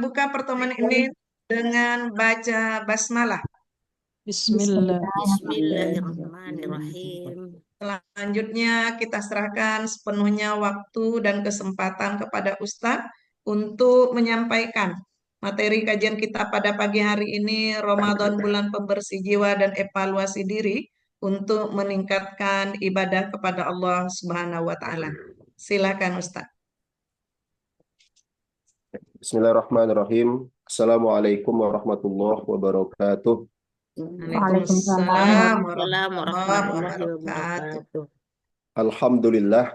buka pertemuan ini dengan baca basmalah. Bismillahirrahmanirrahim. Selanjutnya kita serahkan sepenuhnya waktu dan kesempatan kepada Ustadz untuk menyampaikan materi kajian kita pada pagi hari ini, Ramadan bulan pembersih jiwa dan evaluasi diri untuk meningkatkan ibadah kepada Allah Subhanahu wa taala. Silakan Ustadz. Bismillahirrahmanirrahim. Assalamualaikum warahmatullahi wabarakatuh. Waalaikumsalam warahmatullahi wabarakatuh. Alhamdulillah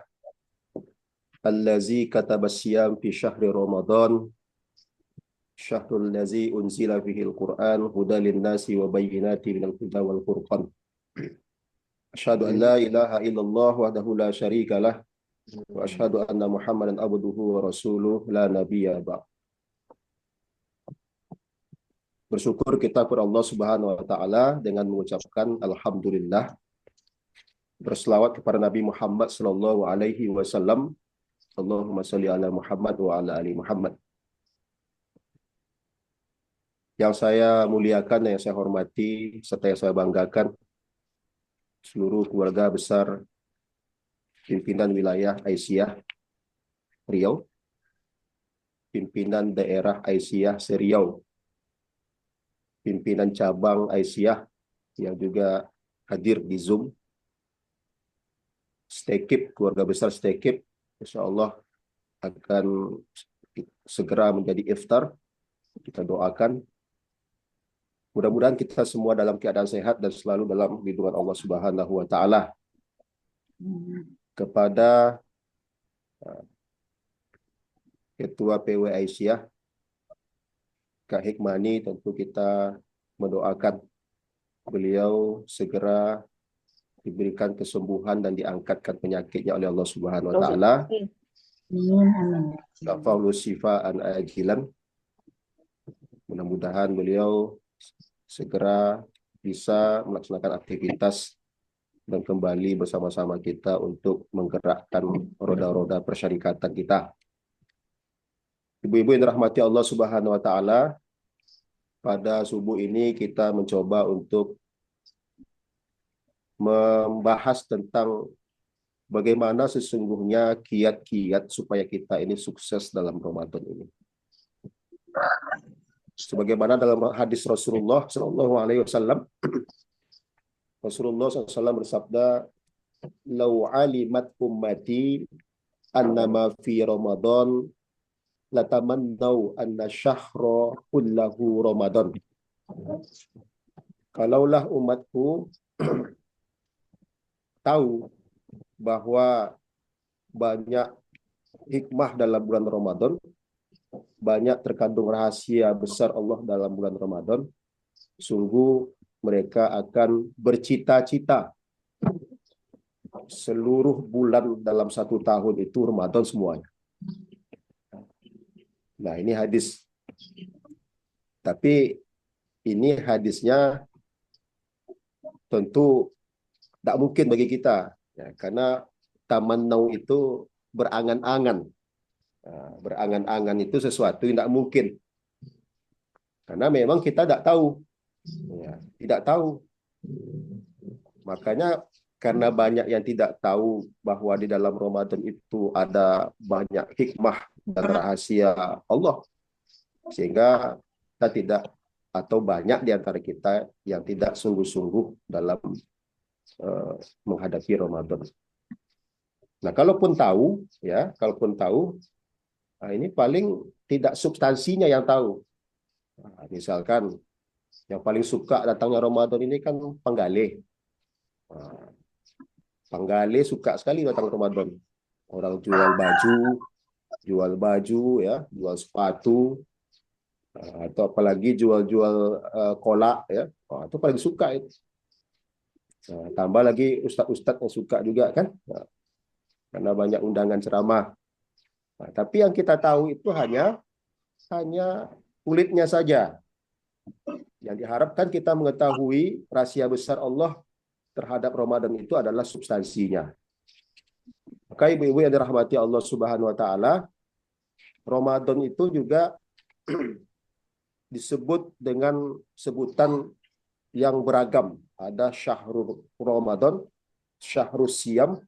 allazi kataba siyam fi syahri Ramadan syahrul lazi unzila fihi al-Qur'an hudal linnasi wa bayyinati minal huda wal furqan. Asyhadu an la ilaha illallah wahdahu la syarika lah wa asyhadu anna Muhammadan abduhu wa rasuluh la nabiyya ba'd. Bersyukur kita kepada Allah Subhanahu wa taala dengan mengucapkan alhamdulillah. Berselawat kepada Nabi Muhammad sallallahu alaihi wasallam. Allahumma shalli ala Muhammad wa ala ali Muhammad. Yang saya muliakan, yang saya hormati, serta yang saya banggakan seluruh keluarga besar pimpinan wilayah Aisyah Riau, pimpinan daerah Aisyah Seriau, pimpinan cabang Aisyah yang juga hadir di Zoom, Stekip, keluarga besar Stekip, insya Allah akan segera menjadi iftar. Kita doakan mudah-mudahan kita semua dalam keadaan sehat dan selalu dalam lindungan Allah Subhanahu wa taala. Kepada Ketua PW Aisyah Kak Hikmani, tentu kita mendoakan beliau segera diberikan kesembuhan dan diangkatkan penyakitnya oleh Allah Subhanahu wa taala. Amin. Syifaan ajilan. Mudah-mudahan beliau segera bisa melaksanakan aktivitas dan kembali bersama-sama kita untuk menggerakkan roda-roda persyarikatan kita. Ibu-ibu yang dirahmati Allah Subhanahu wa taala, pada subuh ini kita mencoba untuk membahas tentang bagaimana sesungguhnya kiat-kiat supaya kita ini sukses dalam Ramadan ini. Sebagaimana dalam hadis Rasulullah Sallallahu Alaihi Wasallam, Rasulullah SAW bersabda, "Lau alimat ummati annama fi Ramadan, latamannau anna syahra kullahu Ramadan." Kalaulah umatku tahu bahwa banyak hikmah dalam bulan Ramadan, banyak terkandung rahasia besar Allah dalam bulan Ramadan, sungguh mereka akan bercita-cita seluruh bulan dalam satu tahun itu Ramadan semuanya. Nah, ini hadis. Tapi ini hadisnya tentu tak mungkin bagi kita, ya, karena tamannau itu berangan-angan. Nah, berangan-angan itu sesuatu yang tidak mungkin. Karena memang kita tidak tahu. Ya, tidak tahu. Makanya karena banyak yang tidak tahu bahwa di dalam Ramadan itu ada banyak hikmah dan rahasia Allah. Sehingga kita tidak, atau banyak di antara kita yang tidak sungguh-sungguh dalam menghadapi Ramadan. Nah, kalaupun tahu, ya, nah ini paling tidak substansinya yang tahu. Nah, misalkan yang paling suka datangnya Ramadan ini kan penggalih. Nah, penggalih suka sekali datang Ramadan. Orang jual baju, ya, jual sepatu, atau apalagi jual-jual kolak, ya, itu paling suka itu. Nah, tambah lagi ustadz-ustadz yang suka juga kan, nah, karena banyak undangan ceramah. Nah, tapi yang kita tahu itu hanya kulitnya saja. Yang diharapkan kita mengetahui rahasia besar Allah terhadap Ramadan itu adalah substansinya. Maka ibu-ibu yang dirahmati Allah Subhanahu wa taala, Ramadan itu juga disebut dengan sebutan yang beragam. Ada syahrul Ramadan, syahrul Siyam,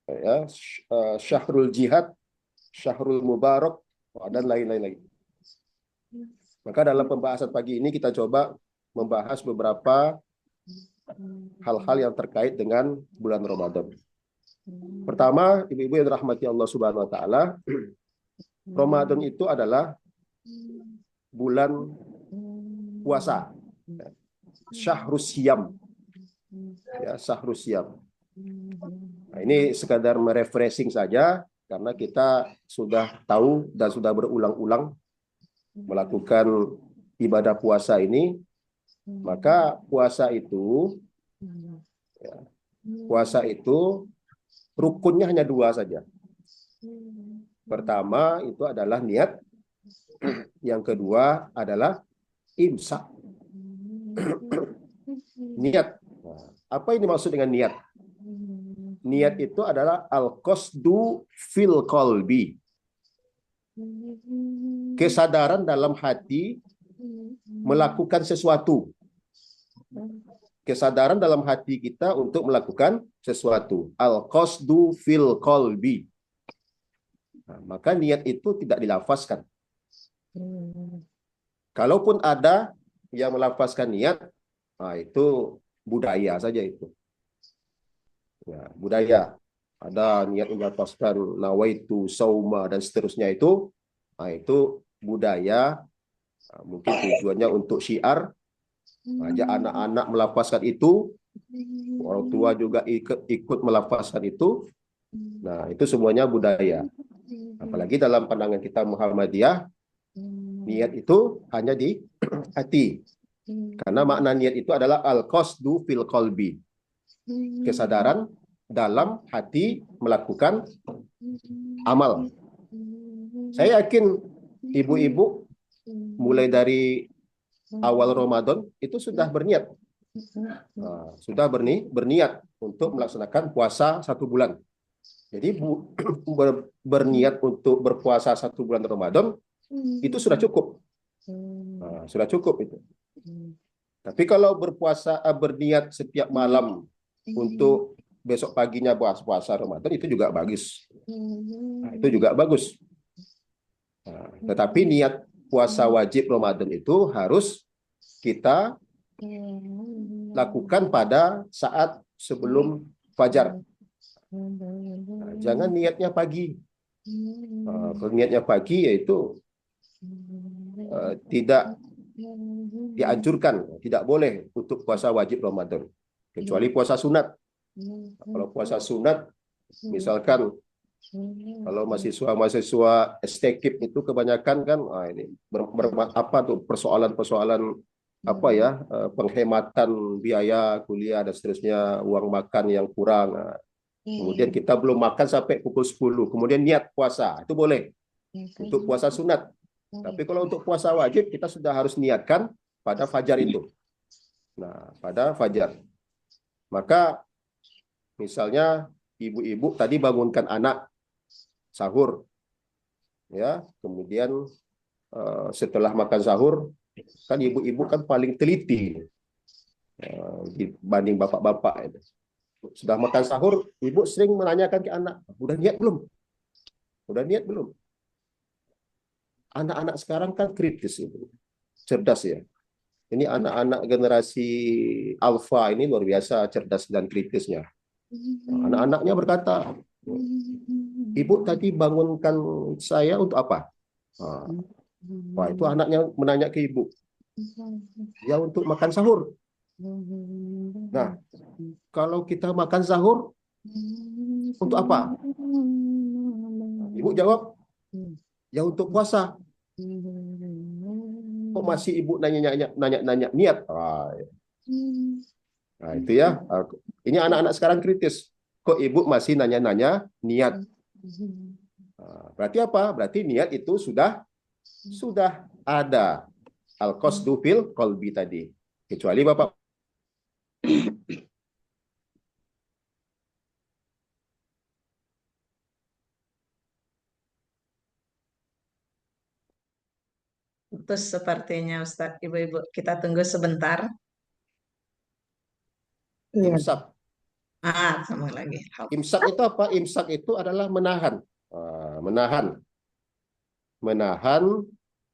ya, syahrul Jihad, syahrul Mubarak, dan lain-lain lagi. Maka dalam pembahasan pagi ini kita coba membahas beberapa hal-hal yang terkait dengan bulan Ramadan. Pertama, ibu-ibu yang dirahmati Allah Subhanahu wa taala, Ramadan itu adalah bulan puasa. Syahrus Siyam. Ya, Syahrus Siyam. Nah, ini sekadar merefreshing saja karena kita sudah tahu dan sudah berulang-ulang melakukan ibadah puasa ini. Maka puasa itu rukunnya hanya dua saja. Pertama itu adalah niat, yang kedua adalah imsak. Niat. Nah, apa ini maksud dengan niat? Niat itu adalah al-qasdu fil qalbi. Kesadaran dalam hati melakukan sesuatu. Kesadaran dalam hati kita untuk melakukan sesuatu. Al-qasdu fil qalbi. Nah, maka niat itu tidak dilafazkan. Kalaupun ada yang melafazkan niat, nah itu budaya saja itu. Ya, budaya. Ada niat melafazkan nawaitu, sauma, dan seterusnya itu. Nah, itu budaya. Nah, mungkin tujuannya untuk syiar. Ajak anak-anak melafazkan itu. Orang tua juga ikut melafazkan itu. Nah, itu semuanya budaya. Apalagi dalam pandangan kita Muhammadiyah, niat itu hanya di hati. Karena makna niat itu adalah al-qasdu fil qalbi. Kesadaran dalam hati melakukan amal. Saya yakin ibu-ibu mulai dari awal Ramadan itu sudah berniat. Nah, sudah berniat untuk melaksanakan puasa 1 bulan. Jadi berniat untuk berpuasa 1 bulan Ramadan itu sudah cukup. Nah, sudah cukup itu. Tapi kalau berniat setiap malam untuk besok paginya puasa Ramadan itu juga bagus. Nah, itu juga bagus. Nah, tetapi niat puasa wajib Ramadan itu harus kita lakukan pada saat sebelum fajar. Nah, jangan niatnya pagi. Kalau niatnya pagi yaitu tidak dianjurkan, tidak boleh untuk puasa wajib Ramadan. Kecuali puasa sunat. Kalau puasa sunat, misalkan kalau mahasiswa STKIP itu kebanyakan kan ini apa tuh persoalan-persoalan apa ya, penghematan biaya kuliah dan seterusnya, uang makan yang kurang. Nah, kemudian kita belum makan sampai pukul 10, kemudian niat puasa, itu boleh untuk puasa sunat. Tapi kalau untuk puasa wajib kita sudah harus niatkan pada fajar itu. Nah, pada fajar. Maka misalnya ibu-ibu tadi bangunkan anak sahur, ya, kemudian setelah makan sahur kan ibu-ibu kan paling teliti dibanding bapak-bapak itu. Sudah makan sahur, ibu sering menanyakan ke anak, udah niat belum? Udah niat belum? Anak-anak sekarang kan kritis itu, cerdas ya. Ini anak-anak generasi alfa ini luar biasa cerdas dan kritisnya. Anak-anaknya berkata, ibu tadi bangunkan saya untuk apa? Wah, itu anaknya menanya ke ibu. Ya untuk makan sahur. Nah, kalau kita makan sahur, untuk apa? Ibu jawab, ya untuk puasa. Kok masih ibu nanya niat? Nah, itu ya. Ini anak-anak sekarang kritis. Kok ibu masih nanya-nanya niat? Berarti apa? Berarti niat itu sudah ada. Al-qasdu fil qalbi tadi. Kecuali Bapak putus sepertinya Ustadz. Ibu-ibu, kita tunggu sebentar. Iya. Imsak. Sama lagi. Imsak itu apa? Imsak itu adalah menahan. Menahan. Menahan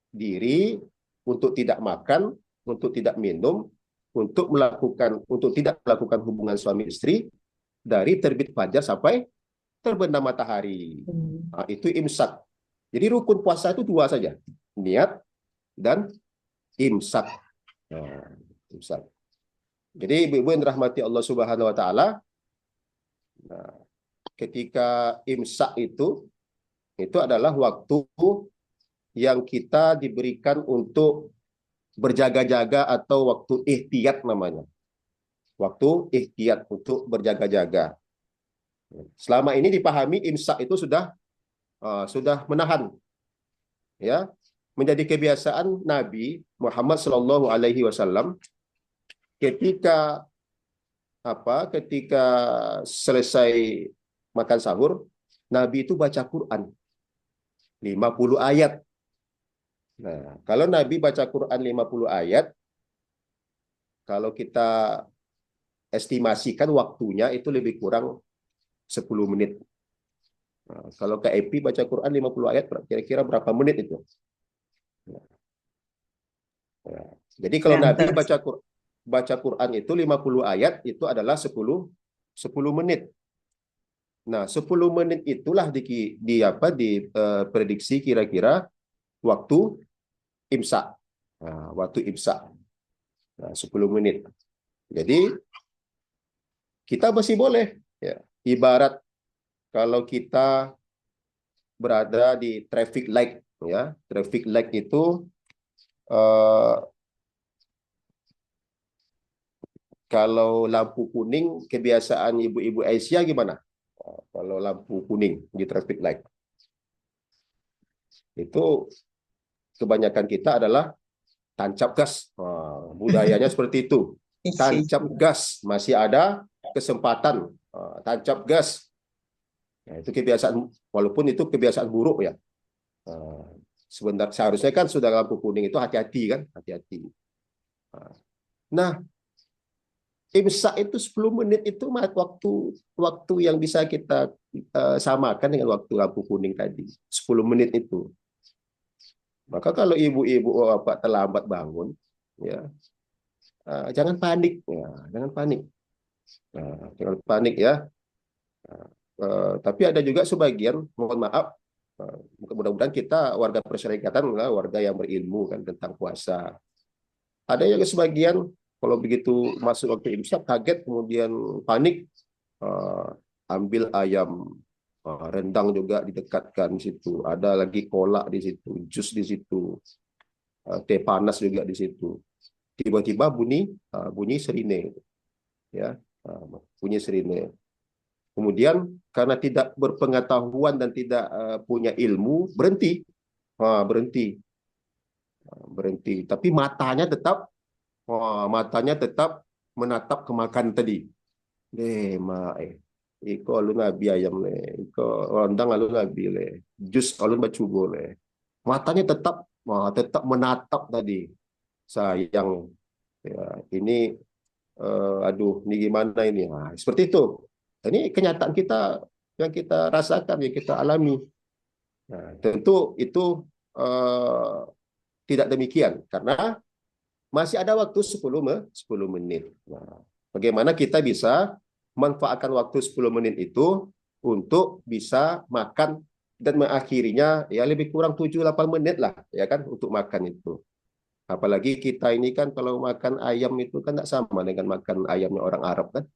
diri untuk tidak makan, untuk tidak minum, untuk tidak melakukan hubungan suami istri dari terbit fajar sampai terbenam matahari. Itu imsak. Jadi rukun puasa itu dua saja, niat dan imsak. Imsak. Jadi ibu-ibu yang dirahmati Allah Subhanahu Wa Taala, ketika imsak itu adalah waktu yang kita diberikan untuk berjaga-jaga atau waktu ihtiyat namanya. Waktu ihtiyat untuk berjaga-jaga. Selama ini dipahami imsak itu sudah menahan, ya, menjadi kebiasaan Nabi Muhammad Shallallahu Alaihi Wasallam ketika selesai makan sahur, Nabi itu baca Quran 50 ayat. Nah, kalau Nabi baca Quran 50 ayat, kalau kita estimasikan waktunya itu lebih kurang 10 menit. Nah, kalau KEP baca Quran 50 ayat, kira-kira berapa menit itu? Nah, jadi kalau Nabi baca Quran itu 50 ayat, itu adalah 10 menit. Nah, 10 menit itulah diprediksi kira-kira waktu imsak. Nah, waktu imsak. Nah, 10 menit. Jadi kita masih boleh, ya. Ibarat kalau kita berada di traffic light, ya. Traffic light itu kalau lampu kuning, kebiasaan ibu-ibu Asia gimana? Kalau lampu kuning di traffic light, itu kebanyakan kita adalah tancap gas. Budayanya seperti itu. Tancap gas, masih ada kesempatan. Tancap gas. Nah, itu kebiasaan, walaupun itu kebiasaan buruk ya. Seharusnya kan sudah lampu kuning itu hati-hati kan, hati-hati. Nah, imsak itu 10 menit itu waktu yang bisa kita samakan dengan waktu lampu kuning tadi. 10 menit itu. Maka kalau ibu-ibu bapak terlambat bangun, ya, jangan panik, ya, jangan panik. Jangan panik ya. Tapi ada juga sebagian, mohon maaf, mudah-mudahan kita warga persyarikatan, warga yang berilmu kan tentang puasa. Ada yang sebagian kalau begitu masuk waktu imsak kaget kemudian panik, ambil ayam rendang juga didekatkan di situ, ada lagi kolak di situ, jus di situ, teh panas juga di situ. Tiba-tiba bunyi sirine, ya, bunyi sirine. Kemudian karena tidak berpengetahuan dan tidak punya ilmu, berhenti. Tapi matanya tetap menatap ke makan tadi. Iko alun nabi ayam le, iko rendang alun nabi le, jus alun bacubo le. Matanya tetap menatap tadi. Sayang, ya, ini aduh, ini gimana ini? Nah, seperti itu. Ini kenyataan kita yang kita rasakan, yang kita alami. Nah, tentu itu tidak demikian karena masih ada waktu 10 menit. Nah, bagaimana kita bisa manfaatkan waktu 10 menit itu untuk bisa makan dan mengakhirinya ya lebih kurang 7-8 menit lah ya kan untuk makan itu. Apalagi kita ini kan kalau makan ayam itu kan tidak sama dengan makan ayamnya orang Arab kan.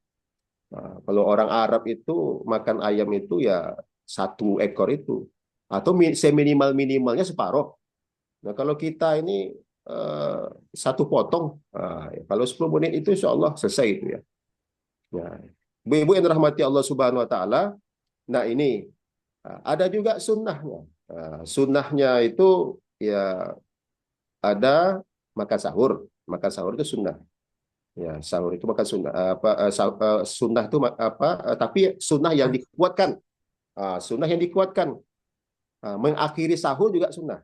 Nah, kalau orang Arab itu makan ayam itu ya 1 ekor itu atau seminimal-minimalnya separuh. Nah, kalau kita ini 1 potong, kalau 10 menit itu insya Allah selesai itu ya. Nah, ibu-ibu yang dirahmati Allah Subhanahu Wa Taala, nah ini ada juga sunnahnya. Sunnahnya itu ya ada makan sahur. Makan sahur itu sunnah. Ya, sahur itu makan sunnah. Sunnah itu apa? Tapi sunnah yang dikuatkan. Sunnah yang dikuatkan. Mengakhiri sahur juga sunnah.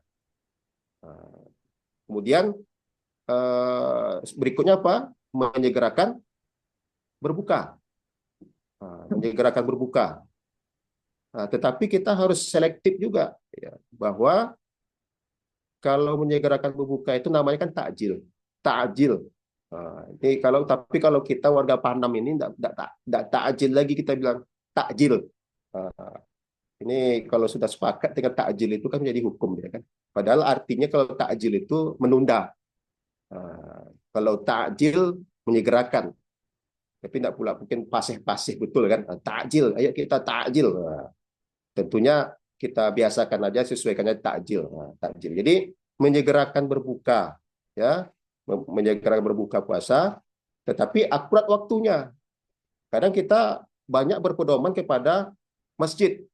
Kemudian berikutnya apa? Menyegerakan berbuka. Menyegerakan berbuka. Tetapi kita harus selektif juga, ya, bahwa kalau menyegerakan berbuka itu namanya kan takjil. Takjil. Ini kalau kita warga Panam ini tidak takjil lagi, kita bilang takjil. Ini kalau sudah sepakat dengan takjil itu kan menjadi hukum, ya kan. Padahal artinya kalau takjil itu menunda. Kalau takjil menyegerakan, tapi tidak pula mungkin pasih-pasih betul kan. Takjil, ayo kita takjil. Tentunya kita biasakan aja, sesuaikannya takjil. Takjil. Jadi menyegerakan berbuka, ya, menyegerakan berbuka puasa, tetapi akurat waktunya. Kadang kita banyak berpedoman kepada masjid.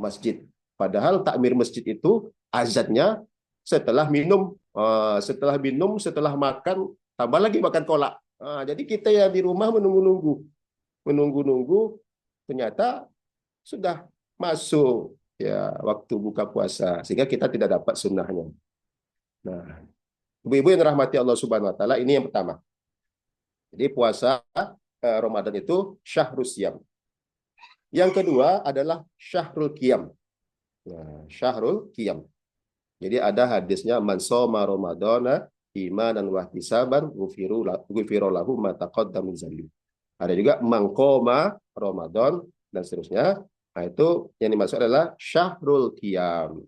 Masjid. Padahal takmir masjid itu azannya setelah minum, setelah makan, tambah lagi makan kolak. Jadi kita yang di rumah menunggu-nunggu, ternyata sudah masuk ya waktu buka puasa, sehingga kita tidak dapat sunnahnya. Nah, ibu-ibu yang dirahmati Allah Subhanahu wa taala, ini yang pertama. Jadi puasa Ramadan itu syahrul siyam. Yang kedua adalah syahrul qiyam. Nah, syahrul qiyam. Jadi ada hadisnya, man shoma ramadhana imanan wa ihtisaban ghufira lahu ma taqaddama min dzambi. Ada juga man qoma Ramadan dan seterusnya. Nah, itu yang dimaksud adalah syahrul qiyam.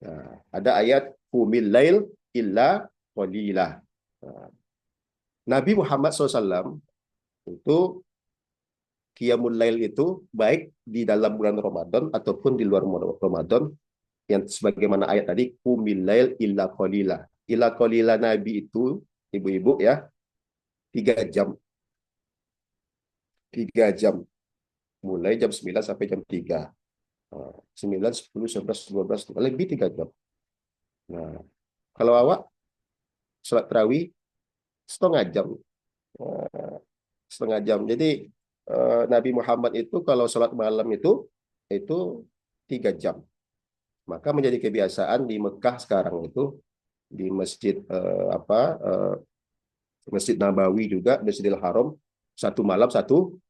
Nah, ada ayat qumil lail illa qalilah. Nah, Nabi Muhammad SAW itu qiyamul lail itu baik di dalam bulan Ramadan ataupun di luar Ramadan, yang sebagaimana ayat tadi, qumil lail illa qalilah. Illa qalilah Nabi itu, ibu-ibu ya, 3 jam. 3 jam. Mulai jam 9 sampai jam 3. 9, 10, 11, 12, lebih 3 jam. Nah, kalau awak sholat tarawih setengah jam. Setengah jam. Jadi Nabi Muhammad itu kalau sholat malam itu 3 jam. Maka menjadi kebiasaan di Mekah sekarang itu, di masjid Masjid Nabawi juga, Masjidil Haram, satu malam satu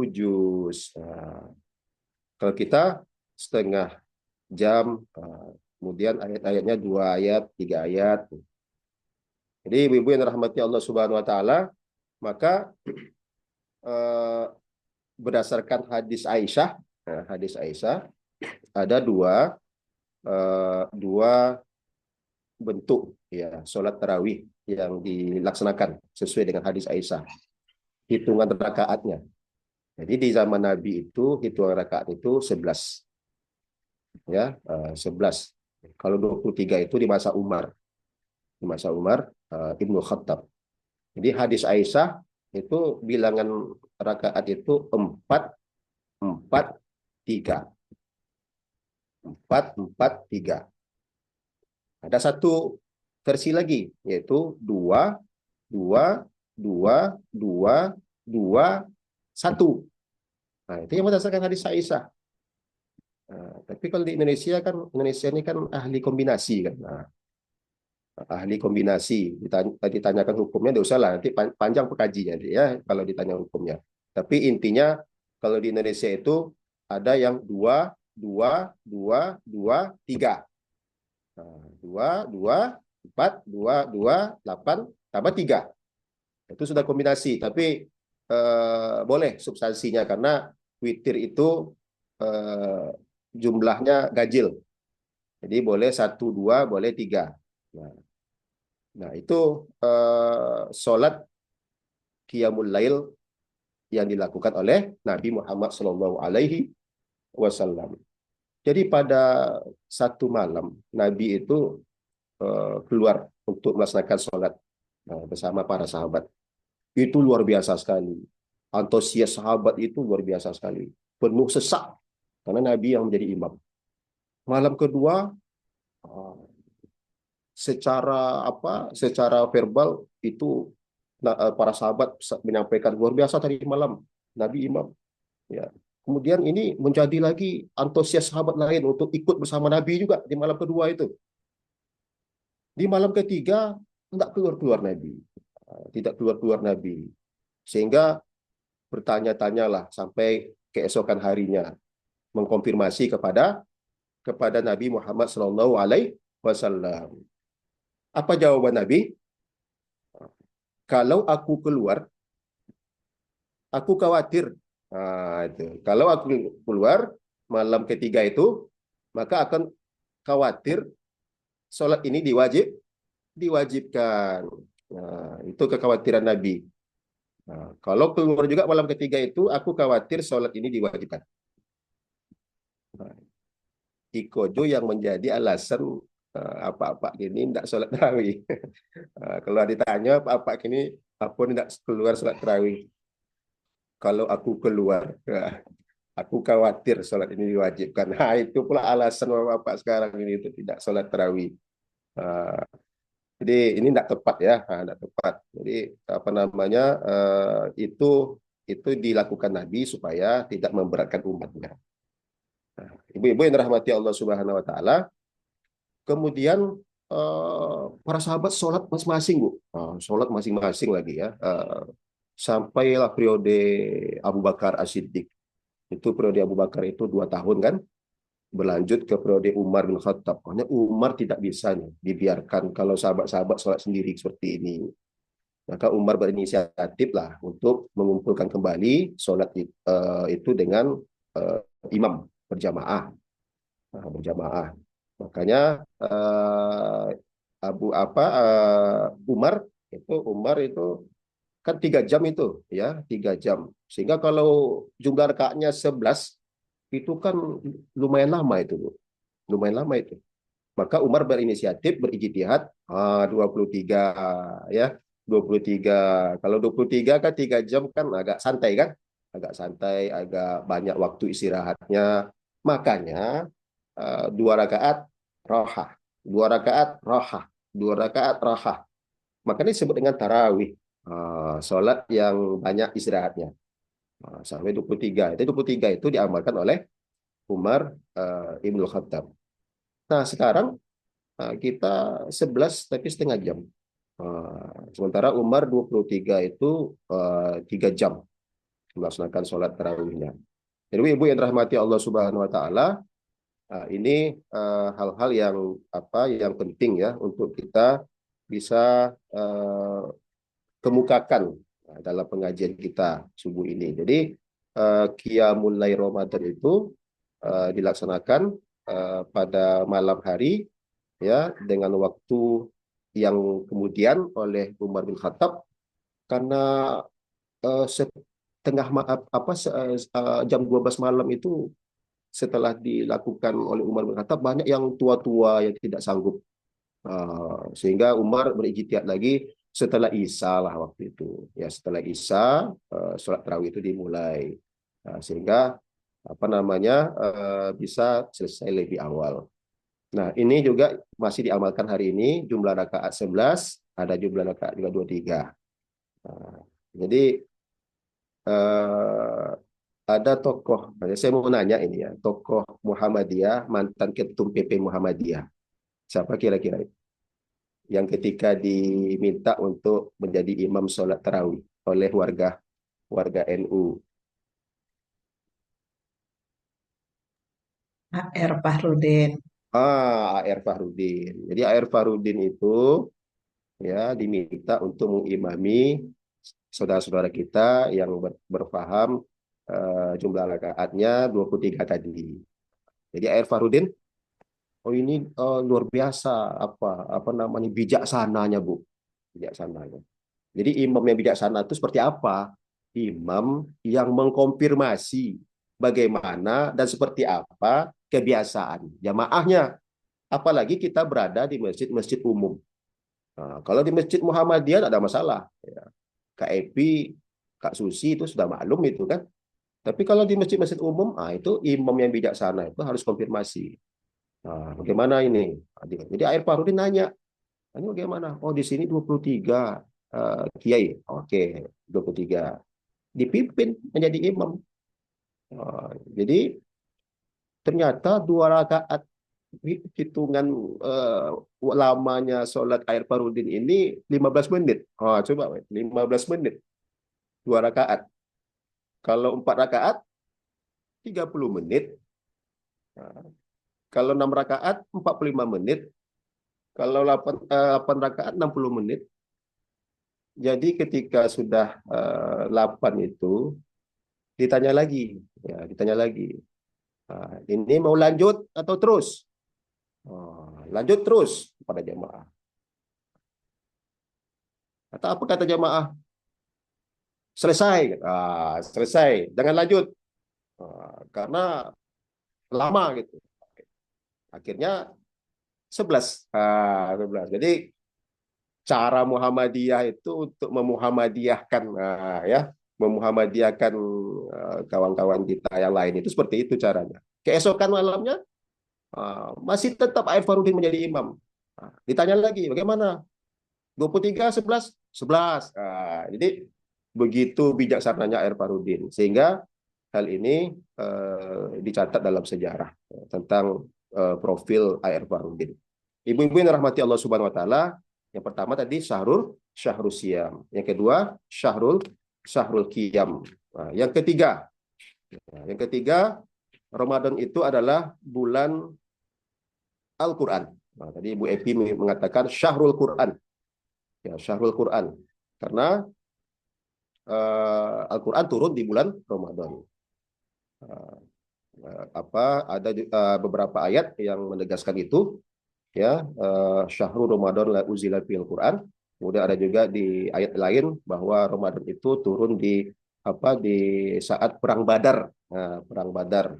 juz. Nah, kalau kita setengah jam, kemudian ayat-ayatnya 2 ayat, 3 ayat. Jadi ibu-ibu yang dirahmati Allah Subhanahu wa taala, maka berdasarkan hadis Aisyah, ada dua bentuk ya sholat tarawih yang dilaksanakan sesuai dengan hadis Aisyah. Hitungan rakaatnya. Jadi di zaman Nabi itu hitungan rakaat itu 11. Ya, 11. Kalau 23 itu di masa Umar. Di masa Umar Ibnu Khattab. Jadi hadis Aisyah itu bilangan rakaat itu 4 4 3. 4 4 3. Ada satu versi lagi, yaitu 2 2 2 2 2 1. Nah, itu yang berdasarkan hadis Aisyah. Tapi kalau di Indonesia ini kan ahli kombinasi kan. Nah, ahli kombinasi ditanyakan hukumnya, tidak usah lah, nanti panjang pekajinya ya kalau ditanya hukumnya. Tapi intinya kalau di Indonesia itu ada yang 2 2 2 2 3. 2 2 4 2 2 8 tambah 3. Itu sudah kombinasi, tapi boleh substansinya, karena witir itu jumlahnya ganjil. Jadi boleh 1 2, boleh 3. Nah, itu sholat qiyamul lail yang dilakukan oleh Nabi Muhammad SAW. Jadi pada satu malam Nabi itu keluar untuk melaksanakan sholat bersama para sahabat. Itu luar biasa sekali. Antusias sahabat itu luar biasa sekali. Penuh sesak karena Nabi yang menjadi imam. Malam kedua secara verbal itu para sahabat menyampaikan luar biasa tadi malam Nabi imam. Ya. Kemudian ini menjadi lagi antusias sahabat lain untuk ikut bersama Nabi juga di malam kedua itu. Di malam ketiga tidak keluar-keluar Nabi. Tidak keluar-keluar Nabi. Sehingga bertanya-tanyalah sampai keesokan harinya mengkonfirmasi kepada Nabi Muhammad SAW. Apa jawaban Nabi? Kalau aku keluar, aku khawatir. Itu. Kalau aku keluar malam ketiga itu, maka akan khawatir sholat ini diwajibkan. Itu kekhawatiran Nabi. Kalau keluar juga malam ketiga itu, aku khawatir sholat ini diwajibkan. Ikojo yang menjadi alasan apa-apa gini tidak sholat tarawih. Kalau ditanya apa-apa gini, apa tidak keluar sholat tarawih? Kalau aku keluar, aku khawatir sholat ini diwajibkan. Nah, itu pula alasan bapak sekarang ini itu tidak sholat tarawih. Jadi ini tidak tepat ya, tidak tepat. Jadi apa namanya itu dilakukan Nabi supaya tidak memberatkan umatnya. Ibu-ibu yang dirahmati Allah Subhanahu Wa Taala, kemudian para sahabat sholat masing-masing bu, sholat masing-masing lagi ya. Sampailah periode Abu Bakar As-Siddiq. Itu periode Abu Bakar itu 2 tahun kan, berlanjut ke periode Umar bin Khattab. Karena Umar tidak bisa nih, dibiarkan kalau sahabat-sahabat sholat sendiri seperti ini. Maka Umar berinisiatif lah untuk mengumpulkan kembali sholat itu dengan imam berjamaah. Berjamaah. Makanya Umar itu kan 3 jam itu ya, 3 jam. Sehingga kalau jumlah rakaatnya 11 itu kan lumayan lama itu, Bu. Lumayan lama itu. Maka Umar berinisiatif berijtihad 23 ya. 23. Kalau 23 kan 3 jam kan agak santai kan? Agak santai, agak banyak waktu istirahatnya. Makanya 2 rakaat rohah, 2 rakaat rohah, 2 rakaat rohah. Makanya disebut dengan tarawih. Sholat yang banyak istirahatnya. Sampai 23. Itu 23 itu diamalkan oleh Umar Ibn Khattab. Nah, sekarang kita 11 tapi setengah jam. Sementara Umar 23 itu 3 jam melaksanakan sholat tarawihnya. Jadi ibu yang dirahmati Allah Subhanahu Wa Taala, ini hal-hal yang penting ya untuk kita bisa kemukakan dalam pengajian kita subuh ini. Jadi Qiyamul Lail Ramadan itu dilaksanakan pada malam hari ya, dengan waktu yang kemudian oleh Umar bin Khattab karena jam 12 malam itu setelah dilakukan oleh Umar bin Khattab, banyak yang tua-tua yang tidak sanggup. Sehingga Umar berijtihad lagi setelah Isya lah waktu itu. Ya, setelah Isya sholat tarawih itu dimulai. Sehingga bisa selesai lebih awal. Nah, ini juga masih diamalkan hari ini, jumlah rakaat 11, ada jumlah rakaat juga 23. Jadi ada tokoh, saya mau nanya ini ya, tokoh Muhammadiyah, mantan ketum PP Muhammadiyah. Siapa kira-kira yang ketika diminta untuk menjadi imam sholat tarawih oleh warga NU? A.R. Fahrudin. A.R. Fahrudin. Jadi A.R. Fahrudin itu ya diminta untuk mengimami saudara-saudara kita yang berpaham jumlah rakaatnya 23 tadi. Jadi A.R. Fahrudin, ini luar biasa apa namanya bijaksananya, Bu. Bijaksananya. Jadi imam yang bijaksana itu seperti apa? Imam yang mengkonfirmasi bagaimana dan seperti apa kebiasaan jamaahnya. Apalagi kita berada di masjid-masjid umum. Nah, kalau di Masjid Muhammadiyah tidak ada masalah. Ya. Kak Epi, Kak Susi itu sudah maklum itu kan. Tapi kalau di masjid-masjid umum, itu imam yang bijaksana itu harus konfirmasi. Nah, bagaimana ini? Jadi A.R. Fahrudin nanya, ini bagaimana? Oh, di sini 23 kiai. Oke, 23. Dipimpin menjadi imam. Jadi ternyata 2 rakaat hitungan lamanya sholat air farudin ini 15 menit. Oh, coba 15 menit 2 rakaat. Kalau 4 rakaat 30 menit. Nah, kalau 6 rakaat 45 menit. Kalau 8 rakaat 60 menit. Jadi ketika sudah 8 itu ditanya lagi, ya, ditanya lagi. Nah, ini mau lanjut atau terus? Oh, lanjut terus pada jamaah. Atau apa kata jamaah? Selesai. Selesai. Jangan lanjut. Karena lama gitu. Akhirnya 11. 11. Jadi cara Muhammadiyah itu untuk memuhammadiyahkan, ya, memuhammadiyahkan kawan-kawan kita yang lain itu seperti itu caranya. Keesokan malamnya masih tetap Air Farudin menjadi imam. Ditanya lagi, bagaimana? 23, 11, 11. Jadi begitu bijaksananya Air Farudin, sehingga hal ini dicatat dalam sejarah tentang profil Air Farudin. Ibu-ibu yang rahmati Allah Subhanahu wa taala, yang pertama tadi Syahrul Siam, yang kedua Syahrul Qiyam. Yang ketiga Ramadan itu adalah bulan Al-Qur'an. Tadi Ibu Epi mengatakan Syahrul Qur'an. Ya, Syahrul Qur'an. Karena Al-Qur'an turun di bulan Ramadan. Ada beberapa ayat yang menegaskan itu, ya. Syahrul Ramadan la uzila fil Quran. Kemudian ada juga di ayat lain bahwa Ramadan itu turun di saat perang Badar. Perang Badar.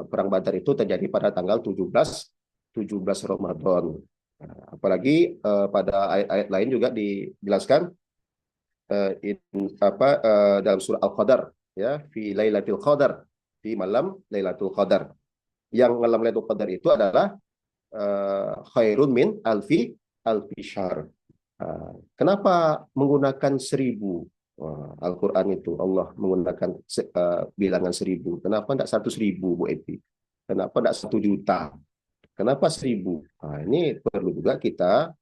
Perang Badar itu terjadi pada tanggal 17 Ramadan. Apalagi pada ayat-ayat lain juga dijelaskan dalam surah Al-Qadar, ya, fi Lailatul Qadar, di malam Lailatul Qadar. Yang malam Lailatul Qadar itu adalah khairun min alfi syahr. Kenapa menggunakan 1000? Al-Quran itu Allah menggunakan bilangan 1000. Kenapa tidak 100.000, Bu Eti? Kenapa tidak 1 juta? Kenapa 1000? Ini perlu juga kita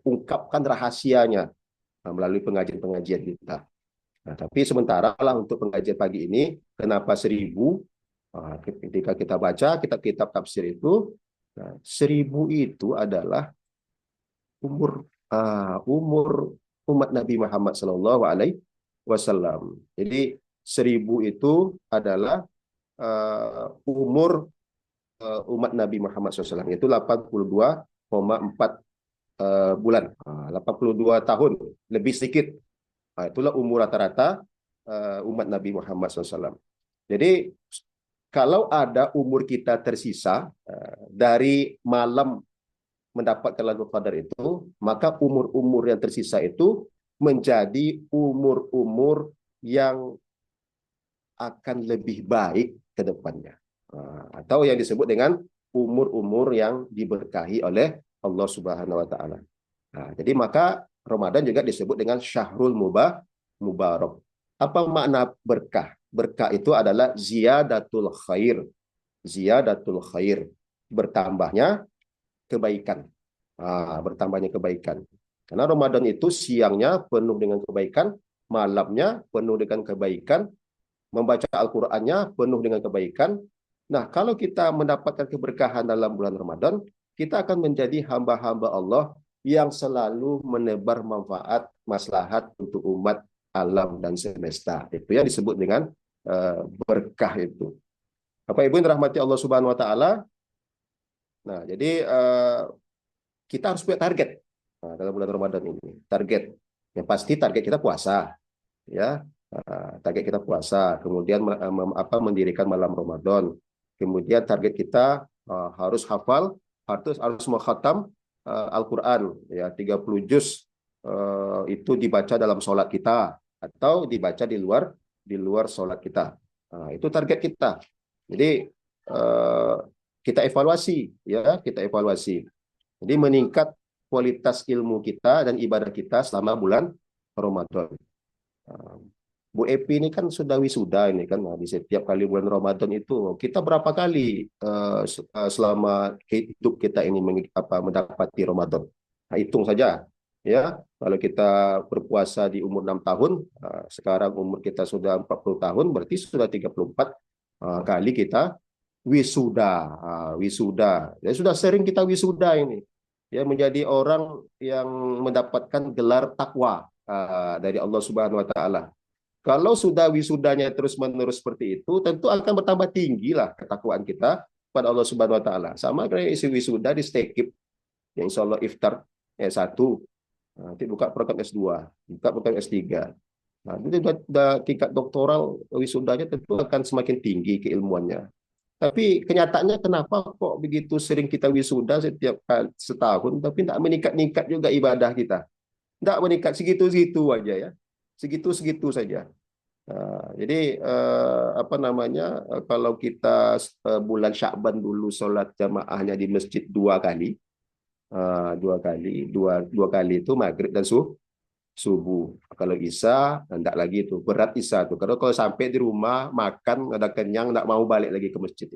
ungkapkan rahasianya melalui pengajian-pengajian kita. Tapi sementara lah untuk pengajian pagi ini, kenapa 1000? Ketika kita baca kitab-kitab tafsir itu, 1000 itu adalah umur umat Nabi Muhammad SAW. Jadi 1000 itu adalah umur umat Nabi Muhammad SAW. Itu 82,4 bulan, 82 tahun lebih sedikit. Itulah umur rata-rata umat Nabi Muhammad SAW. Jadi kalau ada umur kita tersisa dari malam mendapatkan Lailatul Qadar itu, maka umur-umur yang tersisa itu menjadi umur-umur yang akan lebih baik ke depannya. Atau yang disebut dengan umur-umur yang diberkahi oleh Allah Subhanahu wa taala. Jadi maka Ramadan juga disebut dengan Syahrul Mubarak. Apa makna berkah? Berkah itu adalah ziyadatul khair. Ziyadatul khair. Bertambahnya kebaikan. Bertambahnya kebaikan. Karena Ramadan itu siangnya penuh dengan kebaikan, malamnya penuh dengan kebaikan, membaca Al-Qur'annya penuh dengan kebaikan. Nah, kalau kita mendapatkan keberkahan dalam bulan Ramadan, kita akan menjadi hamba-hamba Allah yang selalu menebar manfaat, maslahat untuk umat, alam, dan semesta. Itu yang disebut dengan berkah itu. Bapak Ibu yang dirahmati Allah Subhanahu wa taala. Nah, jadi kita harus punya target dalam bulan Ramadan ini. Target yang pasti target kita puasa, ya. Target kita puasa, kemudian mendirikan malam Ramadan. Kemudian target kita harus hafal, harus mengkhatam Al-Qur'an, ya, 30 juz itu dibaca dalam sholat kita atau dibaca di luar sholat kita. Itu target kita. Jadi kita evaluasi, ya, kita evaluasi. Jadi meningkat kualitas ilmu kita dan ibadah kita selama bulan Ramadan. Bu Epi ini kan sudah wisuda ini kan. Nah, di setiap kali bulan Ramadan itu kita berapa kali selama hidup kita ini mendapati Ramadan. Nah, hitung saja ya. Kalau kita berpuasa di umur 6 tahun, sekarang umur kita sudah 40 tahun, berarti sudah 34 kali kita wisuda. Wisuda. Ya sudah sering kita wisuda ini. Ya menjadi orang yang mendapatkan gelar takwa dari Allah Subhanahu wa taala. Kalau sudah wisudanya terus-menerus seperti itu, tentu akan bertambah tinggi lah ketakwaan kita pada Allah Subhanahu wa taala. Sama kayak isi wisuda di Stekip yang insya Allah iftar S1, nanti buka program S2, buka program S3. Nah, itu tingkat doktoral wisudanya tentu akan semakin tinggi keilmuannya. Tapi kenyataannya kenapa kok begitu sering kita wisuda setiap setahun, tapi tidak meningkat-ningkat juga ibadah kita. Tidak meningkat, segitu-segitu aja ya. Segitu-segitu saja. Nah, jadi apa namanya, kalau kita bulan Syakban dulu sholat jamaahnya di masjid 2 kali, dua kali itu maghrib dan subuh. Kalau Isya enggak lagi itu, berat Isya tuh. Kalau sampai di rumah makan ada kenyang, enggak mau balik lagi ke masjid.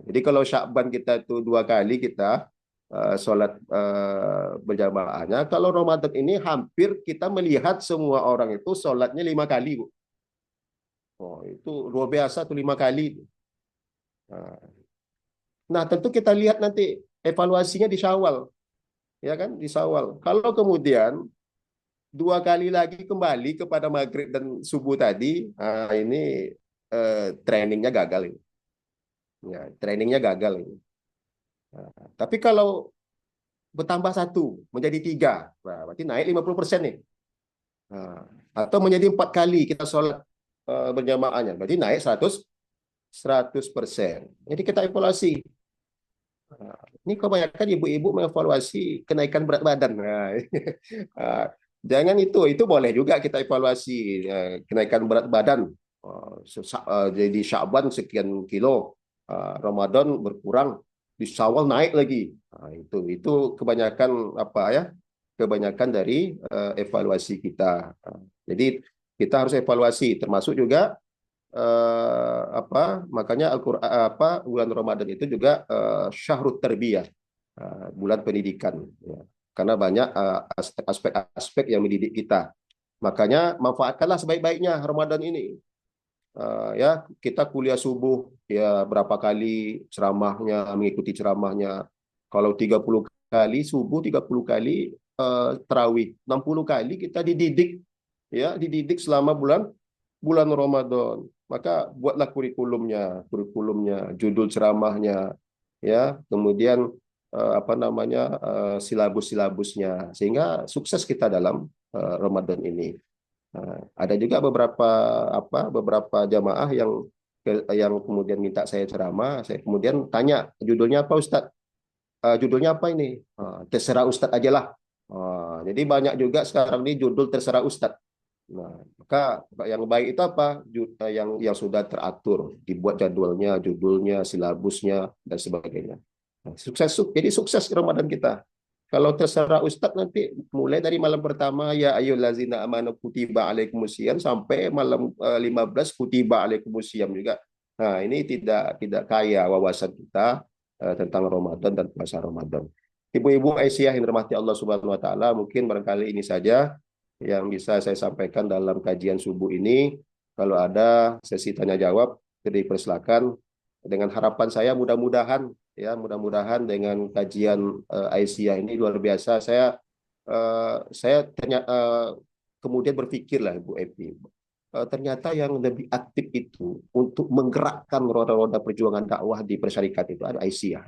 Jadi kalau Syakban kita itu 2 kali kita sholat berjamaahnya. Kalau Ramadan ini hampir kita melihat semua orang itu sholatnya 5 kali, Bu. Oh, itu luar biasa tuh 5 kali. Nah, tentu kita lihat nanti evaluasinya di Syawal, ya kan, di Syawal. Kalau kemudian 2 kali lagi kembali kepada maghrib dan subuh tadi, ini trainingnya gagal ini. Ya, trainingnya gagal ini. Tapi kalau bertambah 1 menjadi 3, berarti naik 50% nih. Atau menjadi 4 kali kita sholat berjamaahnya, berarti naik 100%. Jadi kita evaluasi. Ini kebanyakan ibu-ibu mengevaluasi kenaikan berat badan. Jangan itu boleh juga kita evaluasi kenaikan berat badan. Jadi Sya'ban sekian kilo, Ramadan berkurang, di Syawal naik lagi. Itu kebanyakan apa ya? Kebanyakan dari evaluasi kita. Jadi kita harus evaluasi, termasuk juga makanya Al-Qur'an bulan Ramadan itu juga syahrut tarbiyah, bulan pendidikan ya. Karena banyak aspek-aspek yang mendidik kita. Makanya manfaatkanlah sebaik-baiknya Ramadan ini. Ya, kita kuliah subuh ya berapa kali ceramahnya, mengikuti ceramahnya. Kalau 30 kali subuh, 30 kali tarawih, 60 kali kita dididik ya, dididik selama bulan Ramadan. Maka buatlah kurikulumnya, judul ceramahnya, ya, kemudian silabusnya, sehingga sukses kita dalam Ramadan ini. Ada juga beberapa jamaah yang kemudian minta saya ceramah, saya kemudian tanya judulnya apa Ustadz? Judulnya apa ini? Terserah Ustadz aja lah. Jadi banyak juga sekarang ini judul terserah Ustadz. Nah, maka yang baik itu apa? Yang sudah teratur, dibuat jadwalnya, judulnya, silabusnya, dan sebagainya. Nah, jadi sukses Ramadan kita. Kalau terserah Ustadz nanti mulai dari malam pertama ya ayyuhallazina amanu kutiba alaikumusiyam sampai malam 15 kutiba alaikumusiyam juga. Nah, ini tidak kaya wawasan kita tentang Ramadan dan puasa Ramadan. Ibu-ibu Aisyah yang dirahmati Allah Subhanahu wa taala, mungkin barangkali ini saja yang bisa saya sampaikan dalam kajian subuh ini. Kalau ada sesi tanya jawab, dipersilakan. Dengan harapan saya mudah-mudahan dengan kajian Aisyah ini luar biasa. Saya kemudian berpikirlah Bu Epi, ternyata yang lebih aktif itu untuk menggerakkan roda-roda perjuangan dakwah di persyarikat itu ada Aisyah.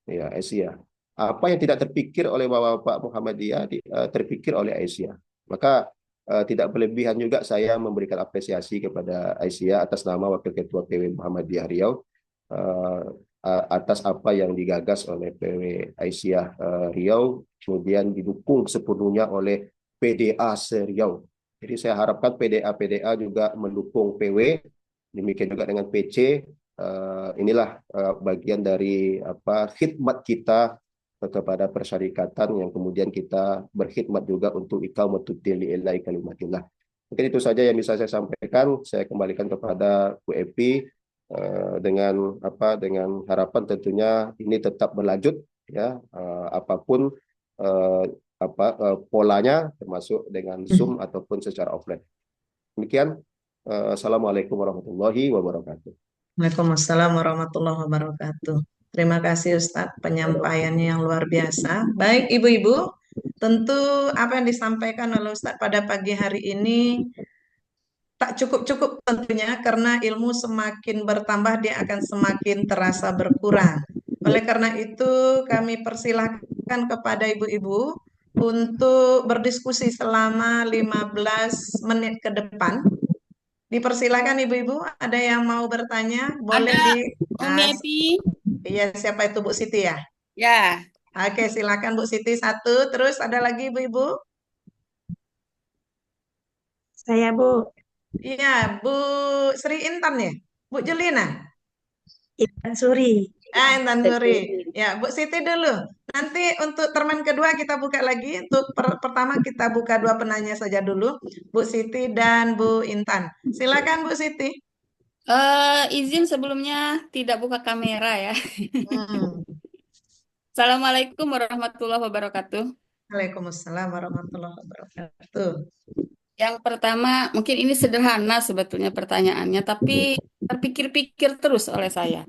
Ya, Aisyah. Apa yang tidak terpikir oleh Bapak Muhammadiyah terpikir oleh Aisyah. Maka tidak berlebihan juga saya memberikan apresiasi kepada Aisyah atas nama Wakil Ketua PW Muhammadiyah Riau, atas apa yang digagas oleh PW Aisyah Riau, kemudian didukung sepenuhnya oleh PDA Riau. Jadi saya harapkan PDA juga mendukung PW, demikian juga dengan PC. Inilah bagian dari khidmat kita kepada persyarikatan yang kemudian kita berkhidmat juga untuk iqamatud din lillahi kalimatillah. Mungkin itu saja yang bisa saya sampaikan. Saya kembalikan kepada Bu Epi dengan harapan tentunya ini tetap berlanjut ya, apapun eh, polanya, termasuk dengan Zoom ataupun secara offline. Demikian. Assalamualaikum warahmatullahi wabarakatuh. Waalaikumsalam warahmatullahi wabarakatuh. Terima kasih Ustadz penyampaiannya yang luar biasa. Baik Ibu-ibu, tentu apa yang disampaikan oleh Ustadz pada pagi hari ini tak cukup-cukup tentunya karena ilmu semakin bertambah dia akan semakin terasa berkurang. Oleh karena itu kami persilahkan kepada ibu-ibu untuk berdiskusi selama 15 menit ke depan. Dipersilakan ibu-ibu, ada yang mau bertanya? Boleh Ada, di Umi Epi. iya, siapa itu Bu Siti ya? Ya, Oke, silakan Bu Siti satu, terus ada lagi ibu-ibu? Saya Bu, Iya, Bu Sri Intan ya? Bu Julina? Intan Suri. Intan Suri. Ya, Bu Siti dulu. Nanti untuk termen kedua kita buka lagi. Untuk pertama kita buka dua penanya saja dulu. Bu Siti dan Bu Intan. Silakan Bu Siti. izin sebelumnya tidak buka kamera ya. Hmm. Assalamualaikum warahmatullahi wabarakatuh. Waalaikumsalam warahmatullahi wabarakatuh. Yang pertama, mungkin ini sederhana sebetulnya pertanyaannya, tapi terpikir-pikir terus oleh saya.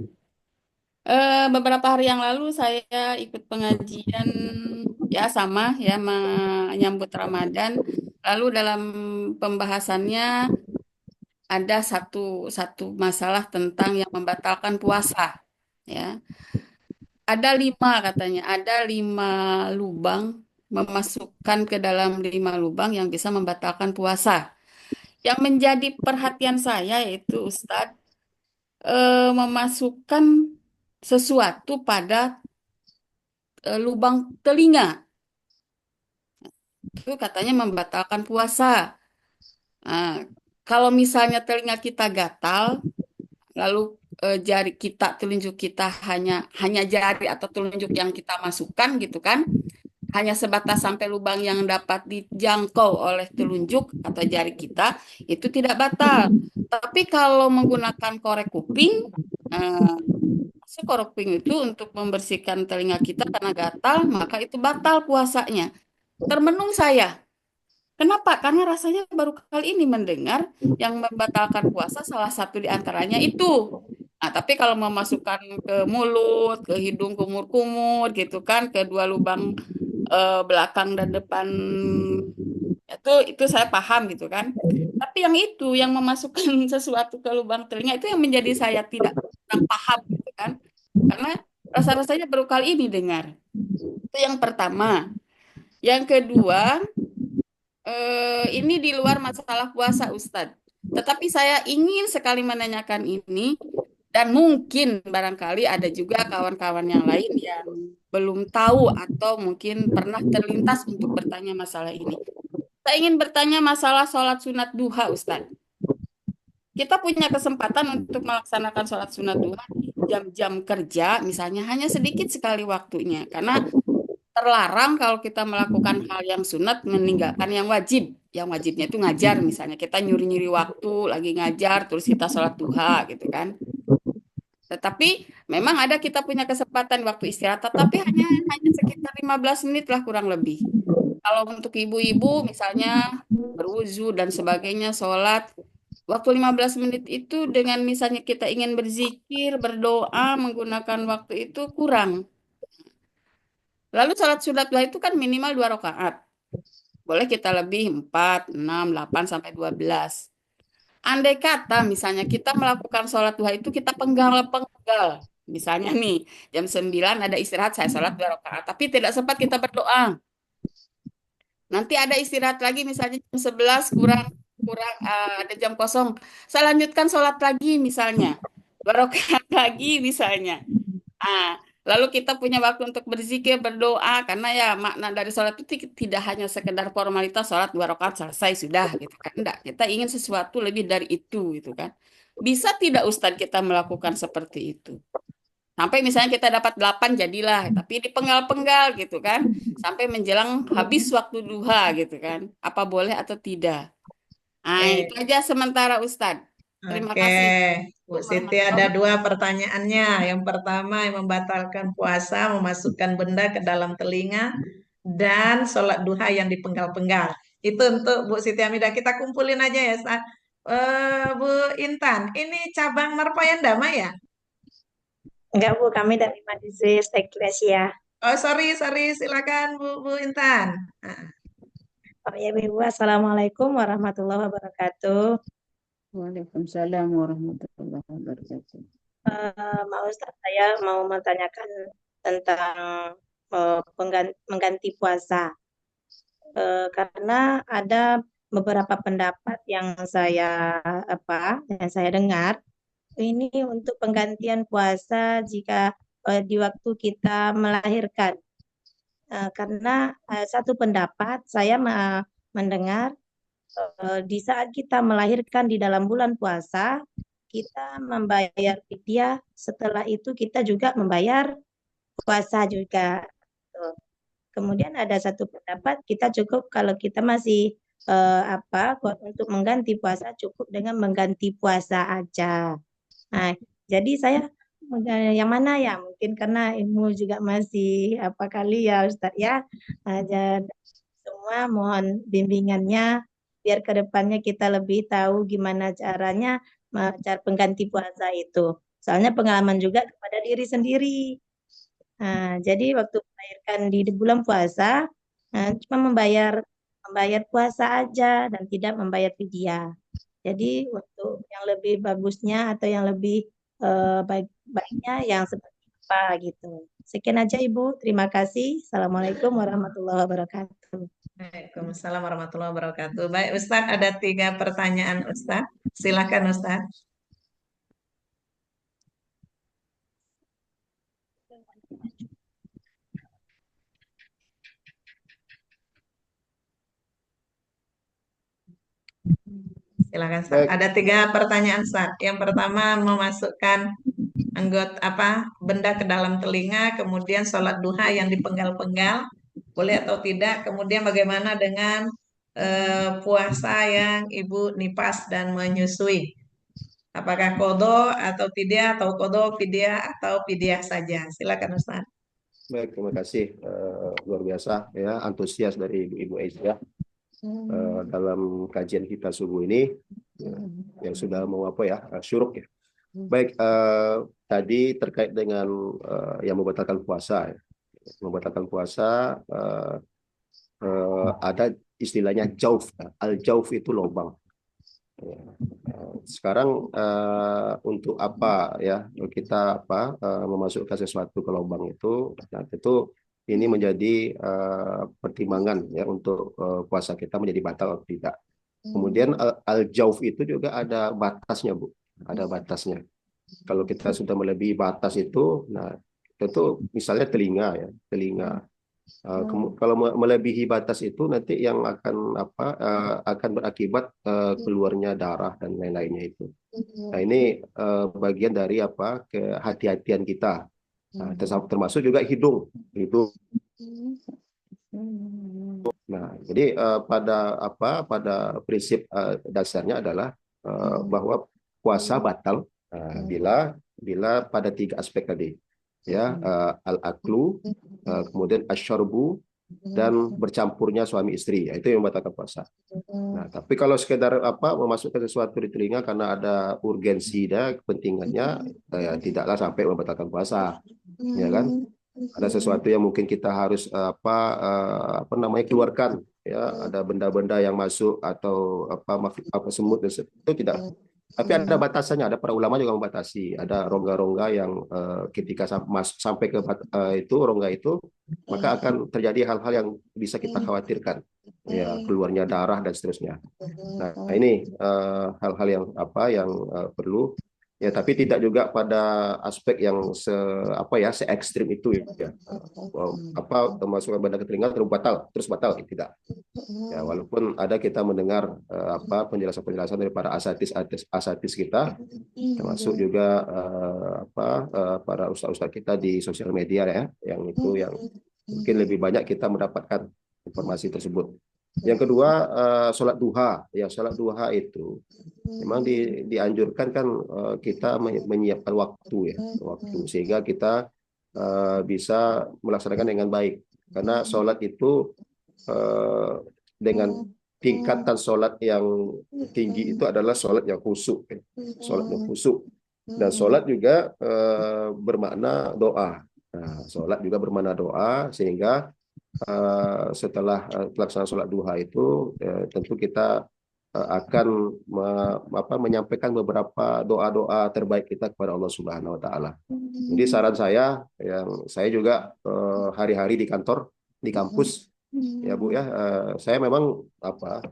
Beberapa hari yang lalu saya ikut pengajian ya sama ya menyambut Ramadan. Lalu dalam pembahasannya ada satu masalah tentang yang membatalkan puasa. Ya, ada 5 katanya, ada 5 lubang memasukkan ke dalam 5 lubang yang bisa membatalkan puasa. Yang menjadi perhatian saya yaitu Ustadz memasukkan sesuatu pada lubang telinga. Itu katanya membatalkan puasa. Nah, kalau misalnya telinga kita gatal, lalu jari kita, telunjuk kita hanya jari atau telunjuk yang kita masukkan gitu kan, hanya sebatas sampai lubang yang dapat dijangkau oleh telunjuk atau jari kita, itu tidak batal. Tapi kalau menggunakan korek kuping, korek kuping itu untuk membersihkan telinga kita karena gatal, maka itu batal puasanya. Termenung saya. Kenapa? Karena rasanya baru kali ini mendengar yang membatalkan puasa salah satu di antaranya itu. Nah, tapi kalau memasukkan ke mulut, ke hidung kumur-kumur gitu kan, ke dua lubang belakang dan depan itu saya paham gitu kan. Tapi yang itu yang memasukkan sesuatu ke lubang telinga itu yang menjadi saya tidak kurang paham gitu kan. Karena rasa-rasanya baru kali ini dengar. Itu yang pertama. Yang kedua, ini di luar masalah puasa, Ustadz. Tetapi saya ingin sekali menanyakan ini, dan mungkin barangkali ada juga kawan-kawan yang lain yang belum tahu atau mungkin pernah terlintas untuk bertanya masalah ini. Saya ingin bertanya masalah sholat sunat duha, Ustadz. Kita punya kesempatan untuk melaksanakan sholat sunat duha di jam-jam kerja, misalnya hanya sedikit sekali waktunya. Karena terlarang kalau kita melakukan hal yang sunat meninggalkan yang wajib. Yang wajibnya itu ngajar, misalnya kita nyuri-nyuri waktu lagi ngajar terus kita sholat duha gitu kan. Tetapi memang ada kita punya kesempatan waktu istirahat, tapi hanya sekitar 15 menit lah kurang lebih. Kalau untuk ibu-ibu misalnya berwudu dan sebagainya sholat, waktu 15 menit itu dengan misalnya kita ingin berzikir, berdoa, menggunakan waktu itu kurang. Lalu sholat sunat duha itu kan minimal 2 rakaat. Boleh kita lebih 4, 6, 8, sampai 12. Andai kata misalnya kita melakukan sholat duha itu kita penggal-penggal. Misalnya nih, jam 9 ada istirahat, saya sholat 2 rakaat. Tapi tidak sempat kita berdoa. Nanti ada istirahat lagi misalnya jam 11 kurang ada jam kosong. Saya lanjutkan sholat lagi misalnya. 2 rakaat lagi misalnya. Lalu kita punya waktu untuk berzikir, berdoa, karena ya makna dari sholat itu tidak hanya sekedar formalitas sholat 2 rakaat selesai sudah gitu kan. Enggak, kita ingin sesuatu lebih dari itu gitu kan. Bisa tidak Ustadz kita melakukan seperti itu? Sampai misalnya kita dapat 8 jadilah, tapi dipenggal-penggal gitu kan. Sampai menjelang habis waktu duha gitu kan. Apa boleh atau tidak? Itu aja sementara Ustadz. Terima Oke, kasih. Bu Siti ada dua pertanyaannya. Yang pertama, yang membatalkan puasa, memasukkan benda ke dalam telinga, dan sholat duha yang dipenggal-penggal. Itu untuk Bu Siti Hamidah. Kita kumpulin aja ya, Bu Intan, ini cabang Marpayan Damai ya? Enggak, Bu, kami dari Majelis Eklesia. Oh, sorry, silakan Bu Intan. Nah, Oh ya, Ibu, Assalamualaikum warahmatullahi wabarakatuh. Waalaikumsalam warahmatullahi wabarakatuh. Mau Ustaz, saya mau menanyakan tentang mengganti puasa. Karena ada beberapa pendapat yang saya dengar ini untuk penggantian puasa jika di waktu kita melahirkan. Karena satu pendapat saya mendengar di saat kita melahirkan di dalam bulan puasa, kita membayar fidyah, setelah itu kita juga membayar puasa juga. Tuh. Kemudian ada satu pendapat kita cukup kalau kita masih untuk mengganti puasa cukup dengan mengganti puasa aja. Nah, jadi saya yang mana ya? Mungkin karena ilmu juga masih apa kali ya Ustaz ya. Semua mohon bimbingannya biar ke depannya kita lebih tahu gimana caranya cara pengganti puasa itu. Soalnya pengalaman juga kepada diri sendiri. Nah, jadi waktu melahirkan di bulan puasa, cuma membayar puasa aja dan tidak membayar fidyah. Jadi untuk yang lebih bagusnya atau yang lebih baiknya yang seperti apa gitu. Sekian aja Ibu, terima kasih. Assalamualaikum warahmatullahi wabarakatuh. Waalaikumsalam warahmatullahi wabarakatuh. Baik, Ustadz, ada 3 pertanyaan, Ustadz. Silakan, Ustadz. Silakan, Ustadz. Baik. Ada 3 pertanyaan, Ustadz. Yang pertama, memasukkan benda ke dalam telinga, kemudian sholat duha yang dipenggal-penggal, boleh atau tidak? Kemudian bagaimana dengan puasa yang ibu nipas dan menyusui? Apakah kodo atau tidak, atau kodo, fidyah, atau fidyah saja? Silakan, Ustaz. Baik, terima kasih. Luar biasa ya, antusias dari Ibu Aisyah dalam kajian kita subuh ini yang sudah mau syuruk ya. Baik, tadi terkait dengan yang membatalkan puasa ya. Membatalkan puasa ada istilahnya jauf. Al-jauf itu lubang. Sekarang untuk apa ya kita memasukkan sesuatu ke lubang itu, nah, tentu ini menjadi pertimbangan ya untuk puasa kita menjadi batal atau tidak. Kemudian al-jauf itu juga ada batasnya, Bu. Ada batasnya. Kalau kita sudah melebihi batas itu, nah tentu misalnya telinga ya, telinga. Kalau melebihi batas itu nanti yang akan berakibat keluarnya darah dan lain-lainnya itu. Nah ini bagian dari kehati-hatian kita. Nah, termasuk juga hidung. Nah, jadi pada prinsip dasarnya adalah bahwa puasa batal bila pada 3 aspek tadi. Ya, al-aklu, kemudian asyarbu, dan bercampurnya suami istri, itu yang membatalkan puasa. Nah, tapi kalau sekedar memasukkan sesuatu di telinga karena ada urgensi dan kepentingannya, tidaklah sampai membatalkan puasa, ya kan? Ada sesuatu yang mungkin kita harus keluarkan, ya, ada benda-benda yang masuk atau semut itu tidak. Tapi ada batasannya, ada para ulama juga membatasi, ada rongga-rongga yang ketika sampai ke rongga itu, maka akan terjadi hal-hal yang bisa kita khawatirkan, ya, keluarnya darah dan seterusnya. Nah, ini hal-hal yang perlu, ya, tapi tidak juga pada aspek yang se ekstrim itu ya. Memasukkan benda ke telinga terus batal tidak. Ya, walaupun ada kita mendengar penjelasan-penjelasan dari para asatis kita, termasuk juga para ustaz-ustaz kita di sosial media ya, yang mungkin lebih banyak kita mendapatkan informasi tersebut. Yang kedua, sholat duha. Ya, sholat duha itu memang dianjurkan kan kita menyiapkan waktu ya, waktu sehingga kita bisa melaksanakan dengan baik. Karena sholat itu dengan tingkatan sholat yang tinggi itu adalah sholat yang khusyuk, ya. Sholat yang khusyuk. Dan sholat juga bermakna doa. Nah, sholat juga bermakna doa, sehingga setelah pelaksanaan sholat duha itu tentu kita akan menyampaikan beberapa doa-doa terbaik kita kepada Allah Subhanahu Wa Taala. Jadi saran saya, yang saya juga hari-hari di kantor, di kampus, ya Bu ya, saya memang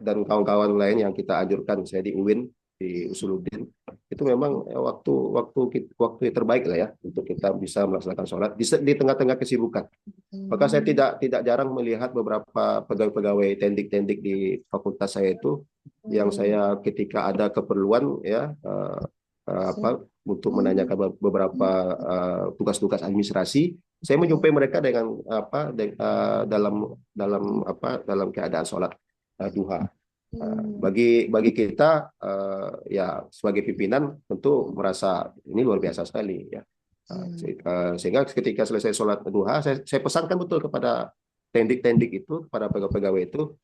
dan kawan-kawan lain yang kita anjurkan, saya di UIN, di Usuluddin, itu memang waktu terbaik lah ya untuk kita bisa melaksanakan sholat di tengah-tengah kesibukan. Maka saya tidak jarang melihat beberapa pegawai-pegawai tendik-tendik di fakultas saya itu, yang saya ketika ada keperluan ya untuk menanyakan beberapa tugas-tugas administrasi, saya menjumpai mereka dengan dalam keadaan sholat duha. Bagi kita ya sebagai pimpinan tentu merasa ini luar biasa sekali ya. Sehingga ketika selesai sholat duha, saya pesankan betul kepada tendik-tendik itu, para pegawai itu,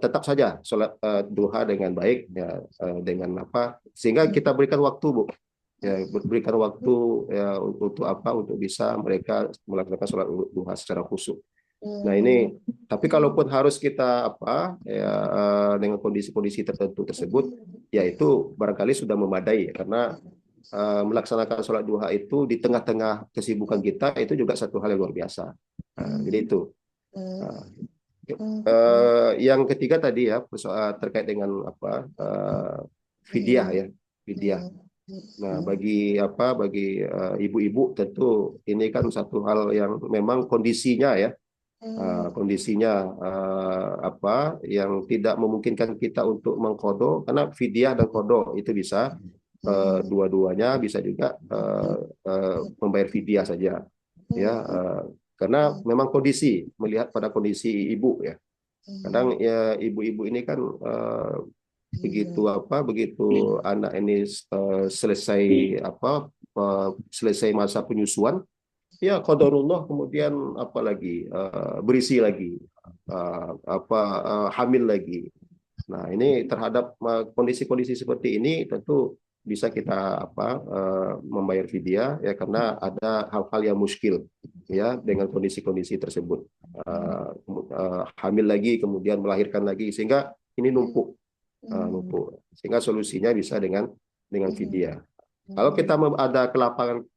tetap saja sholat duha dengan baik ya, dengan sehingga kita berikan waktu Bu, ya, berikan waktu ya untuk bisa mereka melaksanakan sholat duha secara khusyuk. Nah ini, tapi kalaupun harus kita dengan kondisi-kondisi tertentu tersebut, ya itu barangkali sudah memadai ya, karena melaksanakan sholat duha itu di tengah-tengah kesibukan kita itu juga satu hal yang luar biasa. Jadi itu. Yang ketiga tadi ya, terkait dengan fidyah ya, fidyah. Nah, bagi ibu-ibu tentu ini kan satu hal yang memang kondisinya ya, yang tidak memungkinkan kita untuk mengqadha, karena fidyah dan qadha itu bisa dua-duanya, bisa juga membayar fidyah saja ya, karena memang melihat pada kondisi ibu ya. Kadang ya ibu-ibu ini kan begitu anak ini selesai masa penyusuan, ya qadarullah, kemudian berisi lagi, hamil lagi. Nah ini terhadap kondisi-kondisi seperti ini tentu bisa kita membayar fidyah ya, karena ada hal-hal yang muskil ya dengan kondisi-kondisi tersebut, hamil lagi kemudian melahirkan lagi, sehingga ini numpuk, sehingga solusinya bisa dengan fidyah. Kalau kita ada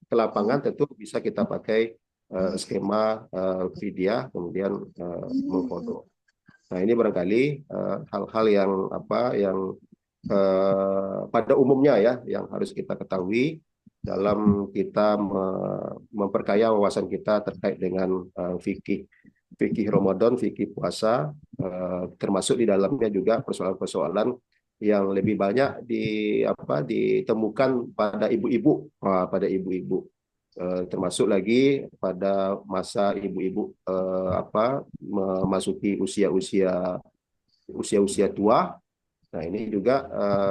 ke lapangan tentu bisa kita pakai skema fidyah kemudian mengqadha. Nah ini barangkali hal-hal yang pada umumnya ya yang harus kita ketahui dalam kita memperkaya wawasan kita terkait dengan fikih Ramadan, fikih puasa, termasuk di dalamnya juga persoalan-persoalan yang lebih banyak ditemukan pada ibu-ibu, termasuk lagi pada masa ibu-ibu memasuki usia tua. Nah ini juga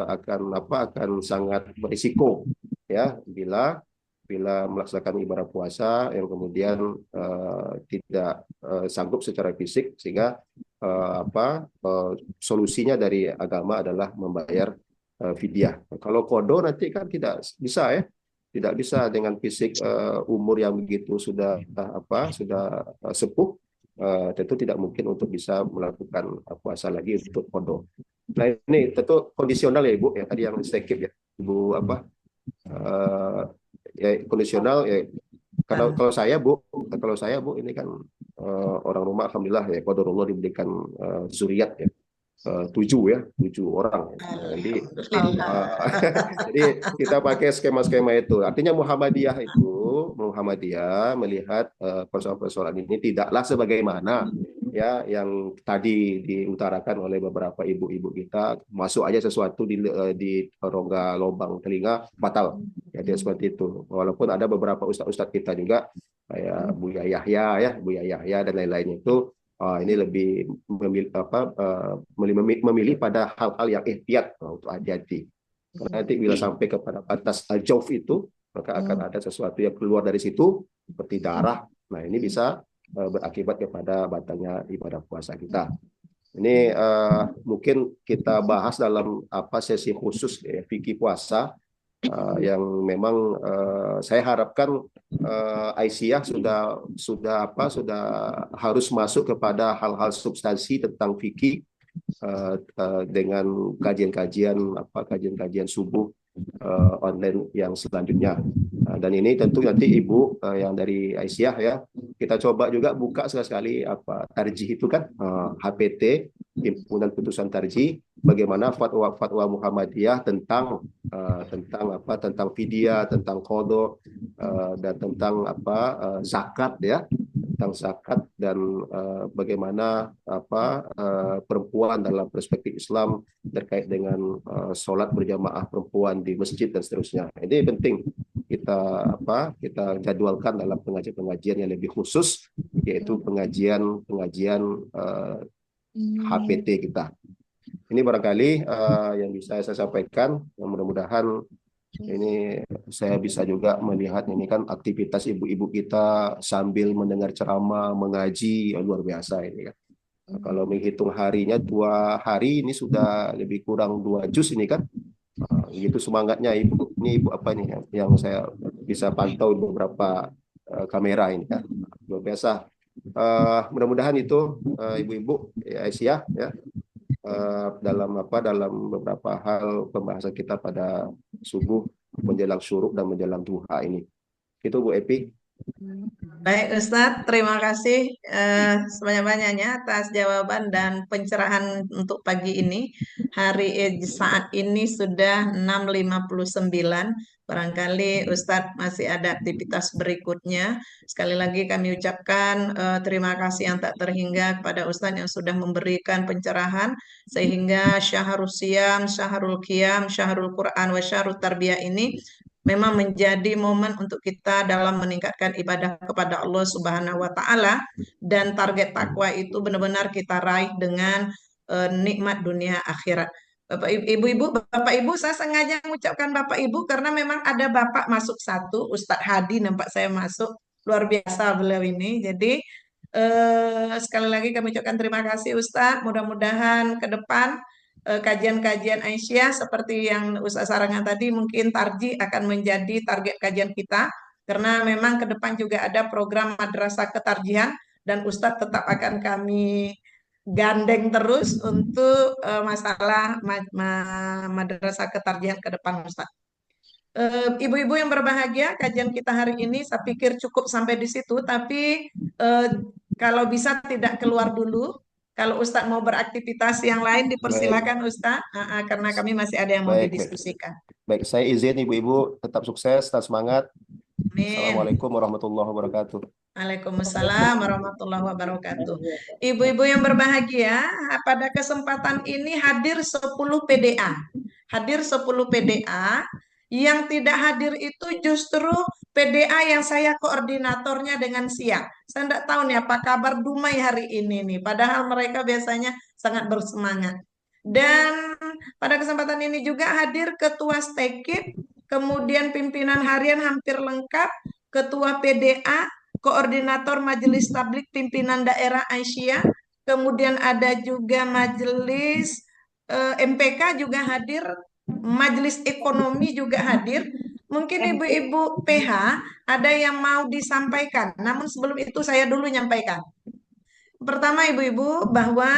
akan sangat berisiko ya bila melaksanakan ibadah puasa yang kemudian tidak sanggup secara fisik, sehingga solusinya dari agama adalah membayar fidyah. Kalau qadha nanti kan tidak bisa ya, tidak bisa dengan fisik umur yang begitu sudah sepuh, tentu tidak mungkin untuk bisa melakukan puasa lagi untuk qadha. Nah ini tentu kondisional ya Ibu ya, tadi yang sedikit ya Ibu ya kondisional ya. Kalau saya Bu ini kan orang rumah alhamdulillah ya, qadarullah diberikan zuriat ya, 7 orang. Jadi kita pakai skema-skema itu. Artinya Muhammadiyah melihat persoalan-persoalan ini tidaklah sebagaimana ya yang tadi diutarakan oleh beberapa ibu-ibu kita, masuk aja sesuatu di rongga lubang telinga batal ya, dia seperti itu. Walaupun ada beberapa ustadz kita juga kayak Buya Yahya dan lain-lainnya itu Ini lebih memilih pada hal-hal yang ihtiyat untuk hati-hati. Karena nanti bila sampai kepada batas al-jauf itu, maka akan ada sesuatu yang keluar dari situ seperti darah. Nah, ini bisa berakibat kepada batalnya ibadah puasa kita. Ini mungkin kita bahas dalam sesi khusus fikih puasa yang memang saya harapkan Aisyah sudah harus masuk kepada hal-hal substansi tentang fikih dengan kajian-kajian subuh online yang selanjutnya. Dan ini tentu nanti Ibu yang dari Aisyah ya, kita coba juga buka sekali-sekali tarjih itu kan, HPT, Himpunan Putusan Tarjih, bagaimana fatwa Muhammadiyah tentang fidyah, tentang qada, dan tentang zakat ya, tentang zakat dan bagaimana perempuan dalam perspektif Islam terkait dengan sholat berjamaah perempuan di masjid dan seterusnya. Ini penting kita jadwalkan dalam pengajian-pengajian yang lebih khusus, yaitu pengajian HPT kita. Ini barangkali yang bisa saya sampaikan. Mudah-mudahan ini saya bisa juga melihat ini kan aktivitas ibu-ibu kita sambil mendengar ceramah, mengaji, luar biasa ini kan. Kalau menghitung harinya 2 hari ini sudah lebih kurang 2 juz ini kan. Gitu semangatnya Ibu. Ini Ibu apa nih yang saya bisa pantau di beberapa kamera ini kan. Luar biasa. Mudah-mudahan itu Ibu-ibu Aisyah ya, dalam beberapa hal pembahasan kita pada subuh menjelang syuruk dan menjelang duha ini. Itu Bu Epi. Baik Ustadz, terima kasih sebanyak-banyaknya atas jawaban dan pencerahan untuk pagi ini. Saat ini sudah 6.59. Barangkali Ustadz masih ada aktivitas berikutnya. Sekali lagi kami ucapkan terima kasih yang tak terhingga kepada Ustadz yang sudah memberikan pencerahan sehingga Syahrul Siyam, Syahrul Qiyam, Syahrul Quran, wa Syahrul Tarbiyah ini memang menjadi momen untuk kita dalam meningkatkan ibadah kepada Allah Subhanahu wa taala, dan target takwa itu benar-benar kita raih dengan nikmat dunia akhirat. Bapak Ibu, Bapak Ibu, saya sengaja mengucapkan Bapak Ibu karena memang ada Bapak masuk satu, Ustadz Hadi nampak saya masuk, luar biasa beliau ini. Jadi sekali lagi kami ucapkan terima kasih Ustadz, mudah-mudahan ke depan kajian-kajian Aisyah seperti yang Ustaz sarankan tadi, mungkin tarji akan menjadi target kajian kita, karena memang ke depan juga ada program madrasah ketarjihan dan Ustadz tetap akan kami gandeng terus untuk masalah madrasah ketarjihan ke depan Ustadz. Ibu-ibu yang berbahagia, kajian kita hari ini saya pikir cukup sampai di situ, tapi kalau bisa tidak keluar dulu. Kalau Ustadz mau beraktivitas yang lain dipersilakan Ustadz, karena kami masih ada yang mau didiskusikan. Baik, saya izin Ibu-ibu tetap sukses, tetap semangat. Amin. Assalamualaikum warahmatullahi wabarakatuh. Waalaikumsalam warahmatullahi wabarakatuh. Ibu-ibu yang berbahagia, pada kesempatan ini hadir 10 PDA. Hadir 10 PDA. Yang tidak hadir itu justru PDA yang saya koordinatornya dengan siang. Saya tidak tahu nih apa kabar Dumai hari ini nih. Padahal mereka biasanya sangat bersemangat. Dan pada kesempatan ini juga hadir Ketua Stekip, kemudian pimpinan harian hampir lengkap, Ketua PDA, Koordinator Majelis Tablik Pimpinan Daerah Aisyah, kemudian ada juga Majelis MPK juga hadir, Majelis Ekonomi juga hadir. Mungkin ibu-ibu PH ada yang mau disampaikan, namun sebelum itu saya dulu nyampaikan. Pertama ibu-ibu, bahwa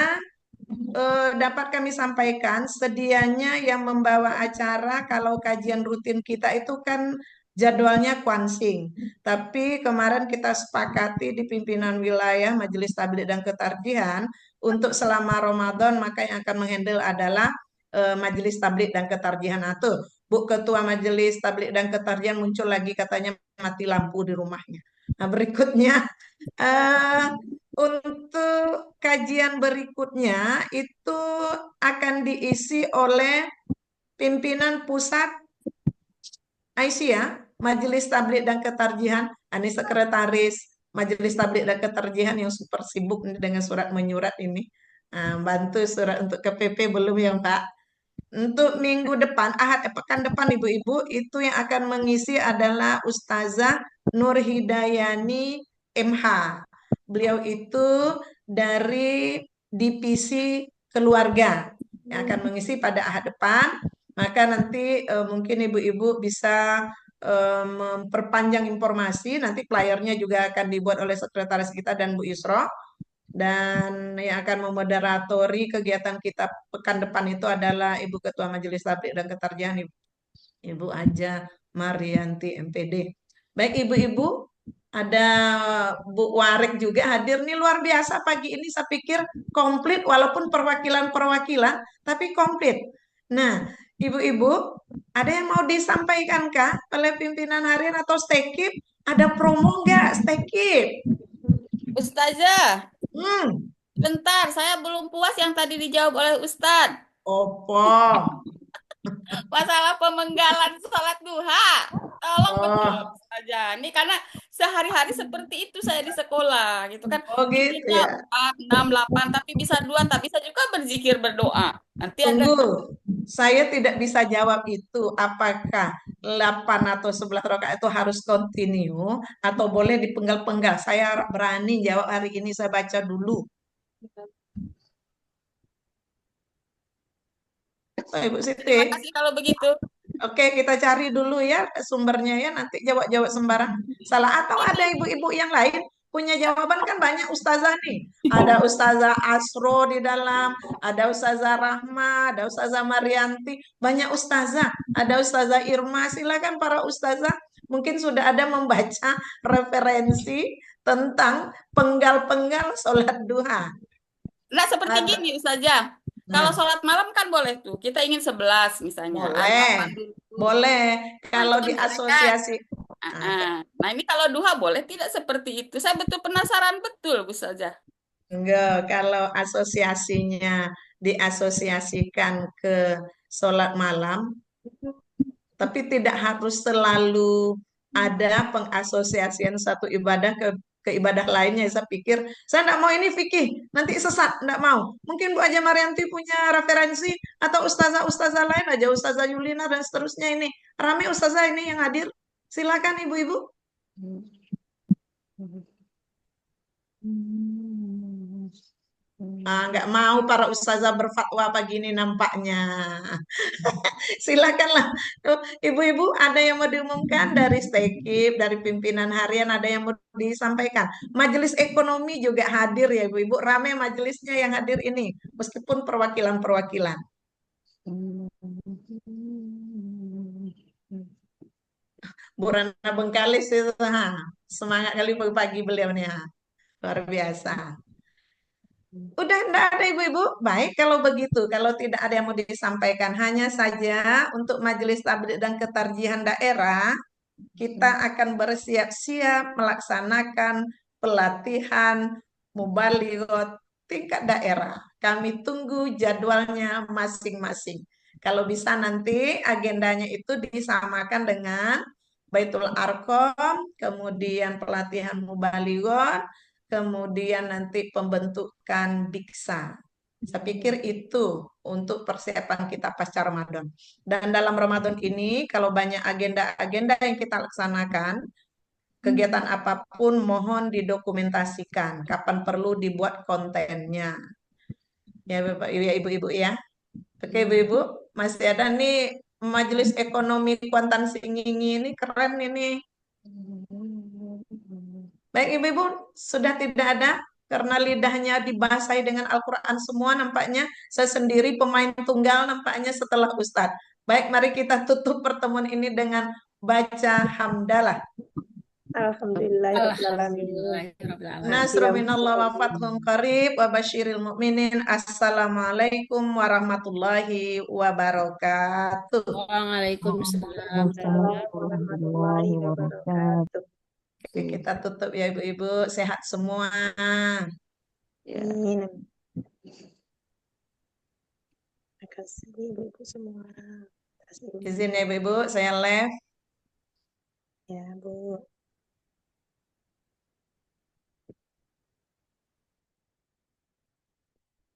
dapat kami sampaikan sedianya yang membawa acara kalau kajian rutin kita itu kan jadwalnya kuansing. Tapi kemarin kita sepakati di pimpinan wilayah Majelis Tabligh dan Ketarjihan untuk selama Ramadan maka yang akan menghandle adalah Majelis Tabligh dan Ketarjihan atau Bu Ketua Majelis Tabligh dan Ketarjihan muncul lagi katanya mati lampu di rumahnya. Nah berikutnya untuk kajian berikutnya itu akan diisi oleh pimpinan pusat Aisyah, Majelis Tabligh dan Ketarjihan, ini sekretaris Majelis Tabligh dan Ketarjihan yang super sibuk nih dengan surat menyurat ini. Nah, bantu surat untuk KPP belum ya Pak? Untuk minggu depan, pekan depan Ibu-Ibu, itu yang akan mengisi adalah Ustazah Nur Hidayani MH. Beliau itu dari divisi keluarga yang akan mengisi pada ahad depan. Maka nanti mungkin Ibu-Ibu bisa memperpanjang informasi. Nanti flyernya juga akan dibuat oleh sekretaris kita dan Bu Yusro. Dan yang akan memoderatori kegiatan kita pekan depan itu adalah Ibu Ketua Majelis Tabligh dan Ketarjihan, Ibu Aja Marianti MPD. Baik Ibu-Ibu, ada Bu Warik juga hadir nih, luar biasa pagi ini, saya pikir komplit walaupun perwakilan-perwakilan tapi komplit. Nah, Ibu-Ibu, ada yang mau disampaikan kah oleh pimpinan harian atau stekip? Ada promo nggak stekip? Ustazah, Hmm, bentar, saya belum puas yang tadi dijawab oleh Ustadz. opo. Masalah pemenggalan sholat duha. Tolong betul Oh, saja. Ini karena sehari-hari seperti itu saya di sekolah gitu kan. oh gitu Zikirnya ya. 4, 6, 8, tapi bisa 2, tak bisa juga berzikir berdoa. Nanti ada Tunggu, saya tidak bisa jawab itu. Apakah 8 atau 11 rakaat itu harus continue atau boleh dipenggal-penggal? Saya berani jawab hari ini, saya baca dulu. Oh, Ibu Siti. terima kasih kalau begitu. Oke, kita cari dulu ya sumbernya ya. Nanti jawab-jawab sembarang salah. Atau ada ibu-ibu yang lain punya jawaban, kan banyak ustazah nih. Ada ustazah Asro di dalam, ada ustazah Rahma, ada ustazah Marianti, banyak ustazah. Ada ustazah Irma. Silakan para ustazah. Mungkin sudah ada membaca referensi tentang penggal-penggal sholat duha. Nah, seperti Ada. gini Ustazah. Kalau Nah, sholat malam kan boleh tuh. Kita ingin 11 misalnya. Ah, boleh. 8 dulu. Boleh. Nah, itu Kalau kan di kelekat. asosiasi. Nah, Nah, ini kalau duha boleh tidak seperti itu. Saya betul penasaran betul, Bu Ustazah. enggak, kalau asosiasinya diasosiasikan ke sholat malam, tapi tidak harus selalu ada pengasosiasian satu ibadah ke ibadah lainnya. Saya pikir, saya tidak mau ini fikih, nanti sesat, tidak mau. Mungkin Bu Aja Marianti punya referensi, atau ustazah-ustazah lain aja, Ustazah Yulina dan seterusnya ini. Rame ustazah ini yang hadir. Silakan ibu-ibu. Nggak mau para ustazah berfatwa pagi ini nampaknya. Silakanlah. Ibu-ibu, ada yang mau diumumkan dari Stekip, dari pimpinan harian, ada yang mau disampaikan. Majelis ekonomi juga hadir ya ibu-ibu. Ramai majelisnya yang hadir ini, meskipun perwakilan-perwakilan. Bu Rana Bengkalis itu, semangat kali pagi-pagi beliau nih, luar biasa. Udah enggak ada ibu-ibu? Baik kalau begitu. Kalau tidak ada yang mau disampaikan, hanya saja untuk Majelis Tabligh dan Ketarjihan Daerah, kita akan bersiap-siap melaksanakan pelatihan mubalighot tingkat daerah. Kami tunggu jadwalnya masing-masing. Kalau bisa nanti agendanya itu disamakan dengan Baitul Arqam, kemudian pelatihan mubalighot, kemudian nanti pembentukan Diksa. Saya pikir itu untuk persiapan kita pasca Ramadan. Dan dalam Ramadan ini, kalau banyak agenda-agenda yang kita laksanakan, kegiatan apapun mohon didokumentasikan. Kapan perlu dibuat kontennya. Ya, Bapak, ya, Ibu-Ibu ya. Oke, Ibu-Ibu, masih ada nih Majelis Ekonomi Kuantan Singingi ini keren ini. Baik Ibu-Ibu, sudah tidak ada karena lidahnya dibasahi dengan Al-Quran semua nampaknya. Saya sendiri pemain tunggal nampaknya setelah Ustadz. Baik, mari kita tutup pertemuan ini dengan baca hamdalah. Alhamdulillahirrahmanirrahim. Nasra minallah wa fathun qarib wa basyiril mu'minin. Assalamualaikum warahmatullahi wabarakatuh. Waalaikumsalam. Warahmatullahi wabarakatuh. Oke, kita tutup ya Ibu-Ibu. Sehat semua. Amin. Terima kasih Ibu semua. Terima kasih, Izin ya Ibu-Ibu, saya live. ya Bu.